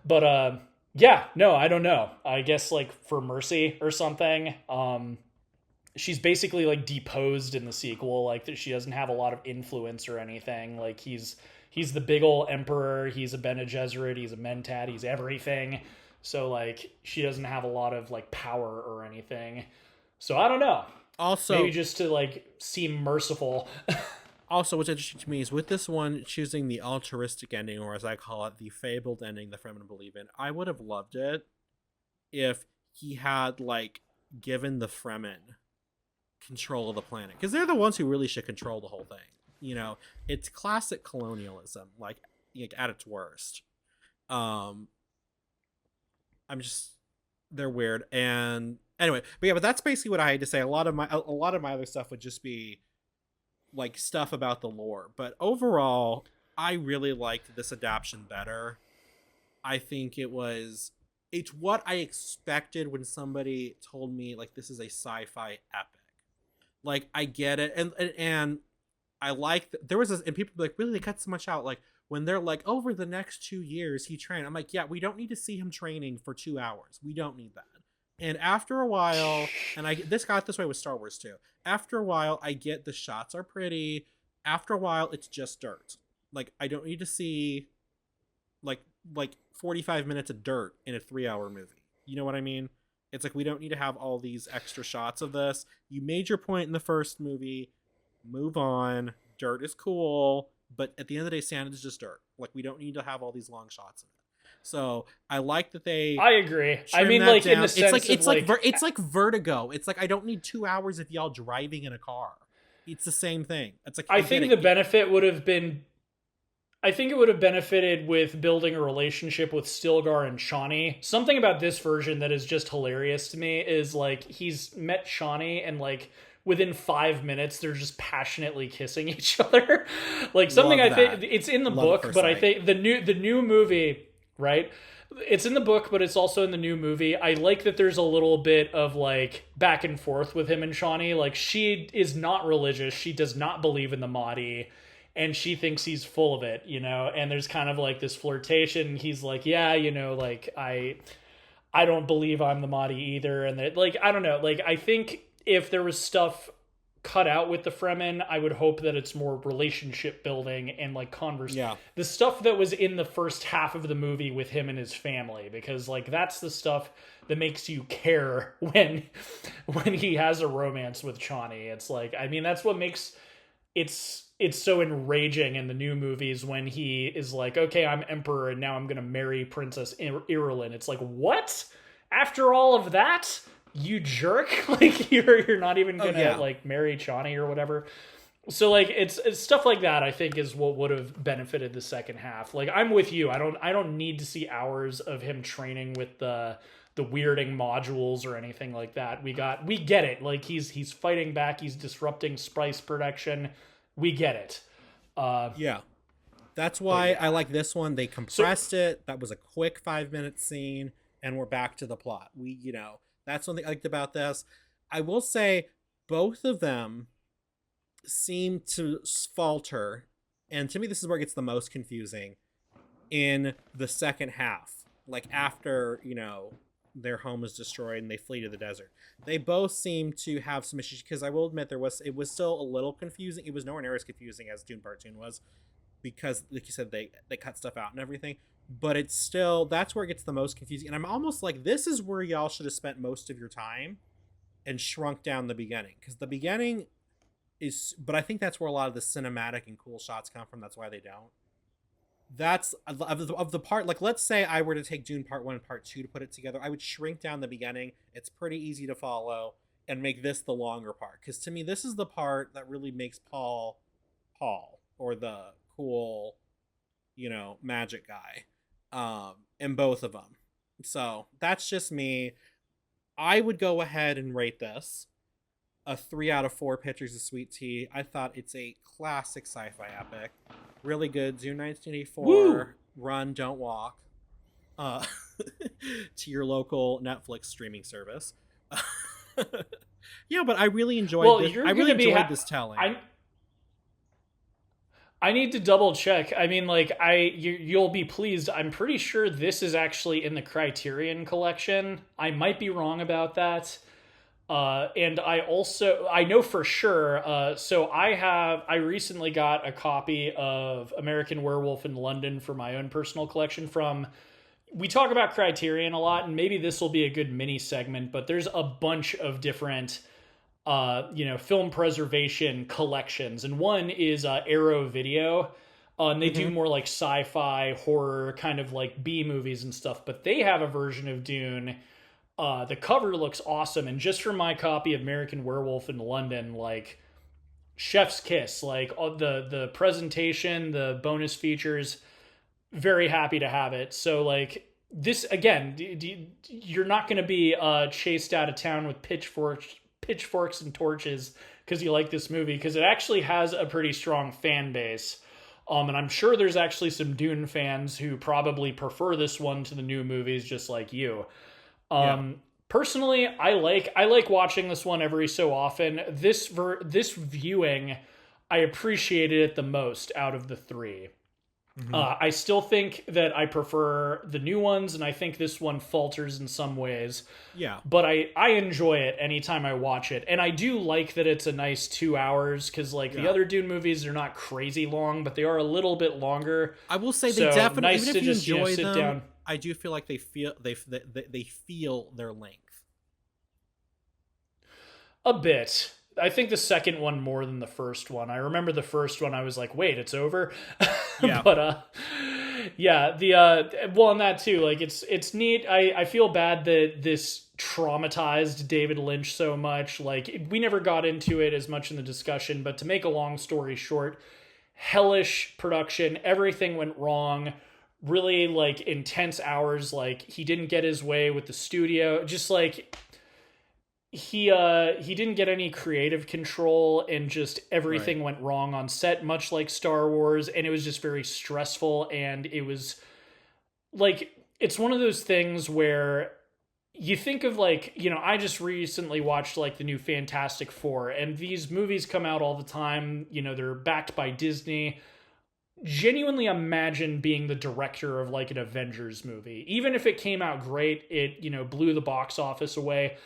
But yeah, no, I don't know. I guess like for mercy or something. She's basically like deposed in the sequel, like that she doesn't have a lot of influence or anything. Like he's the big old emperor, he's a Bene Gesserit, he's a Mentat, he's everything. So like she doesn't have a lot of like power or anything. So I don't know. Also, maybe just to like seem merciful. Also, what's interesting to me is with this one choosing the altruistic ending, or as I call it, the fabled ending that Fremen believe in. I would have loved it if he had like given the Fremen control of the planet, because they're the ones who really should control the whole thing. It's classic colonialism, like at its worst. They're weird. And anyway, but that's basically what I had to say. A lot of my other stuff would just be like stuff about the lore, but overall I really liked this adaptation better. I think it's what I expected when somebody told me like this is a sci-fi epic. Like, I get it, and I like there was this, and people be like, really, they cut so much out. Like when they're like, over the next 2 years he trained. I'm like, yeah, we don't need to see him training for 2 hours. We don't need that. And after a while, and this got this way with Star Wars too. After a while, I get the shots are pretty. After a while, it's just dirt. Like I don't need to see, like 45 minutes of dirt in a 3-hour movie. You know what I mean? It's like we don't need to have all these extra shots of this. You made your point in the first movie. Move on. Dirt is cool, but at the end of the day, sand is just dirt. Like we don't need to have all these long shots of it. So I like that they. I agree. I mean, like down. In the sense it's like Vertigo. It's like I don't need 2 hours of y'all driving in a car. It's the same thing. It's like I think the benefit would have been. I think it would have benefited with building a relationship with Stilgar and Shawnee. Something about this version that is just hilarious to me is like he's met Shawnee and like within 5 minutes they're just passionately kissing each other. Like something I think it's in the book, but I think the new movie, right? It's in the book, but it's also in the new movie. I like that there's a little bit of like back and forth with him and Shawnee. Like she is not religious. She does not believe in the Mahdi. And she thinks he's full of it, you know, and there's kind of like this flirtation. He's like, yeah, you know, like I don't believe I'm the Mahdi either. And that, like, I don't know, like, I think if there was stuff cut out with the Fremen, I would hope that it's more relationship building and like the stuff that was in the first half of the movie with him and his family, because like that's the stuff that makes you care when he has a romance with Chani. It's like, I mean, that's what makes it's so enraging in the new movies when he is like, okay, I'm emperor and now I'm going to marry Princess Irulan. It's like, what? After all of that, you jerk? Like you're not even going to like marry Chani or whatever. So like it's stuff like that I think is what would have benefited the second half. Like I'm with you. I don't need to see hours of him training with the weirding modules or anything like that. We get it. Like he's fighting back, he's disrupting spice production. We get it. That's why I like this one. They compressed it. That was a quick 5-minute scene, and we're back to the plot. That's one thing I liked about this. I will say both of them seem to falter, and to me this is where it gets the most confusing in the second half. Like after, their home is destroyed and they flee to the desert. They both seem to have some issues, because I will admit it was still a little confusing. It was nowhere near as confusing as Dune Part 2 was, because like you said, they cut stuff out and everything, but it's still, that's where it gets the most confusing. And I'm almost like, this is where y'all should have spent most of your time and shrunk down the beginning, because the beginning is, but I think that's where a lot of the cinematic and cool shots come from. That's why they don't. That's of the part, like let's say I were to take Dune Part 1 and Part 2 to put it together, I would shrink down the beginning. It's pretty easy to follow, and make this the longer part, because to me this is the part that really makes Paul, or the cool magic guy in both of them. So that's just me. I would go ahead and rate this a 3 out of 4 pitchers of sweet tea. I thought it's a classic sci-fi epic. Really good. Dune 1984. Woo! Run, don't walk. To your local Netflix streaming service. Yeah, but I really enjoyed this. I really enjoyed this telling. I need to double check. I mean, like, you'll be pleased. I'm pretty sure this is actually in the Criterion collection. I might be wrong about that. And I know for sure, so I recently got a copy of American Werewolf in London for my own personal collection we talk about Criterion a lot, and maybe this will be a good mini segment, but there's a bunch of different, film preservation collections. And one is, Arrow Video, and they do more like sci-fi, horror, kind of like B movies and stuff, but they have a version of Dune. The cover looks awesome, and just for my copy of American Werewolf in London, like chef's kiss, like the presentation, the bonus features, very happy to have it. So like this again, you're not going to be chased out of town with pitchforks and torches because you like this movie, because it actually has a pretty strong fan base. And I'm sure there's actually some Dune fans who probably prefer this one to the new movies, just like you. Personally, I like watching this one every so often. This viewing, I appreciated it the most out of the three. I still think that I prefer the new ones, and I think this one falters in some ways. Yeah. But I enjoy it anytime I watch it. And I do like that it's a nice 2 hours, because the other Dune movies are not crazy long, but they are a little bit longer. I will say they definitely, nice even if you enjoy them, I do feel like they feel their length. A bit. I think the second one more than the first one. I remember the first one, I was like, wait, it's over? Yeah. But, yeah, well, and that too, like, it's neat. I feel bad that this traumatized David Lynch so much. Like, we never got into it as much in the discussion, but to make a long story short, hellish production, everything went wrong, really, like, intense hours, like, he didn't get his way with the studio, just, like, he didn't get any creative control, and just everything went wrong on set, much like Star Wars, and it was just very stressful. And it was like, it's one of those things where you think of, like, you know, I just recently watched like the new Fantastic Four, and these movies come out all the time, you know, they're backed by Disney. Genuinely imagine being the director of like an Avengers movie. Even if it came out great, it, you know, blew the box office away.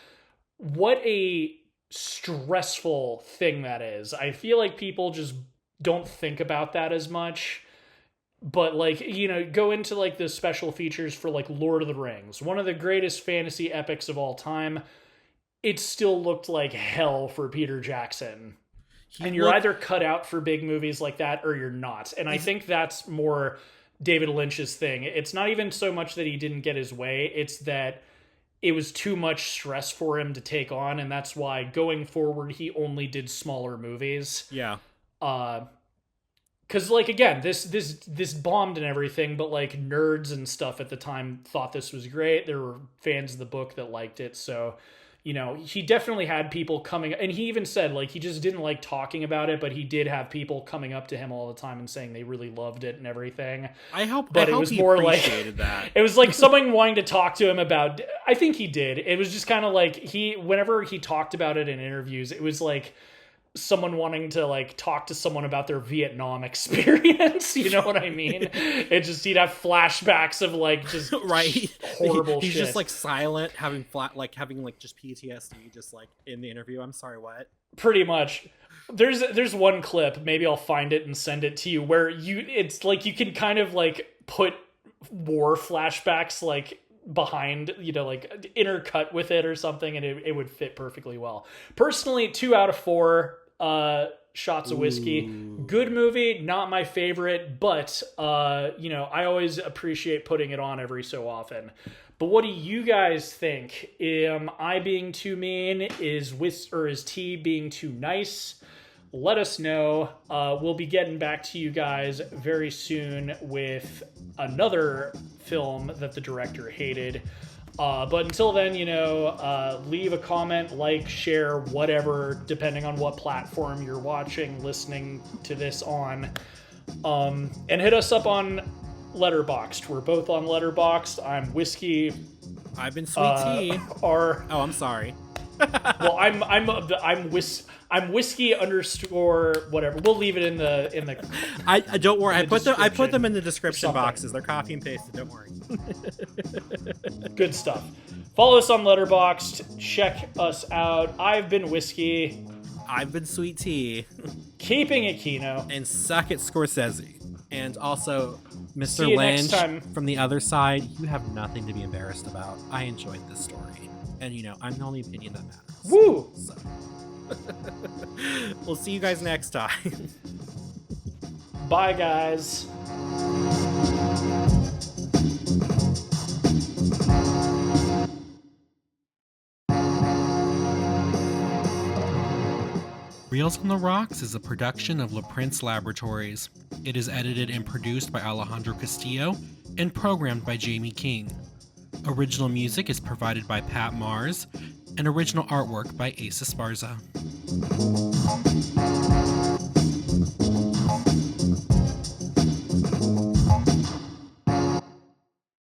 What a stressful thing that is. I feel like people just don't think about that as much. But, like, you know, go into like the special features for like Lord of the Rings, one of the greatest fantasy epics of all time. It still looked like hell for Peter Jackson. And you're either cut out for big movies like that or you're not. And I think that's more David Lynch's thing. It's not even so much that he didn't get his way, it's that it was too much stress for him to take on, and that's why going forward he only did smaller movies. Yeah. Because, like, again, this bombed and everything, but like nerds and stuff at the time thought this was great. There were fans of the book that liked it, so, you know, he definitely had people coming, and he even said, like, he just didn't like talking about it, but he did have people coming up to him all the time and saying they really loved it and everything. I hope it was he more appreciated like that. It was like someone wanting to talk to him about. I think he did. It was just kind of like whenever he talked about it in interviews, it was like someone wanting to like talk to someone about their Vietnam experience. You know what I mean? It just, he'd have flashbacks of like just horrible He's shit. just like silent, having just PTSD, just like in the interview. I'm sorry, what? Pretty much. There's one clip, maybe I'll find it and send it to you, where it's like you can kind of like put war flashbacks like behind, you know, like intercut with it or something, and it would fit perfectly well. Personally, 2 out of 4 shots of whiskey. Good movie, not my favorite, but you know, I always appreciate putting it on every so often. But what do you guys think? Am I being too mean? Is T being too nice? Let us know. We'll be getting back to you guys very soon with another film that the director hated. But until then, you know, leave a comment, like, share, whatever, depending on what platform you're watching, listening to this on. And hit us up on Letterboxd. We're both on Letterboxd. I'm Whiskey. I've been Sweet Tea. Oh, I'm sorry. Well, I'm Whiskey _ whatever. We'll leave it in the. I don't worry. I put them in the description boxes. They're copy and pasted. Don't worry. Good stuff. Follow us on Letterboxd. Check us out. I've been Whiskey. I've been Sweet Tea. Keeping it Kino. And suck it, Scorsese. And also, Mr. Lynch, from the other side, you have nothing to be embarrassed about. I enjoyed this story. And, you know, I'm the only opinion that matters. Woo! So. We'll see you guys next time. Bye, guys. Reels on the Rocks is a production of La Prince Laboratories. It is edited and produced by Alejandro Castillo and programmed by Jamie King. Original music is provided by Pat Mars, and original artwork by Asa Esparza.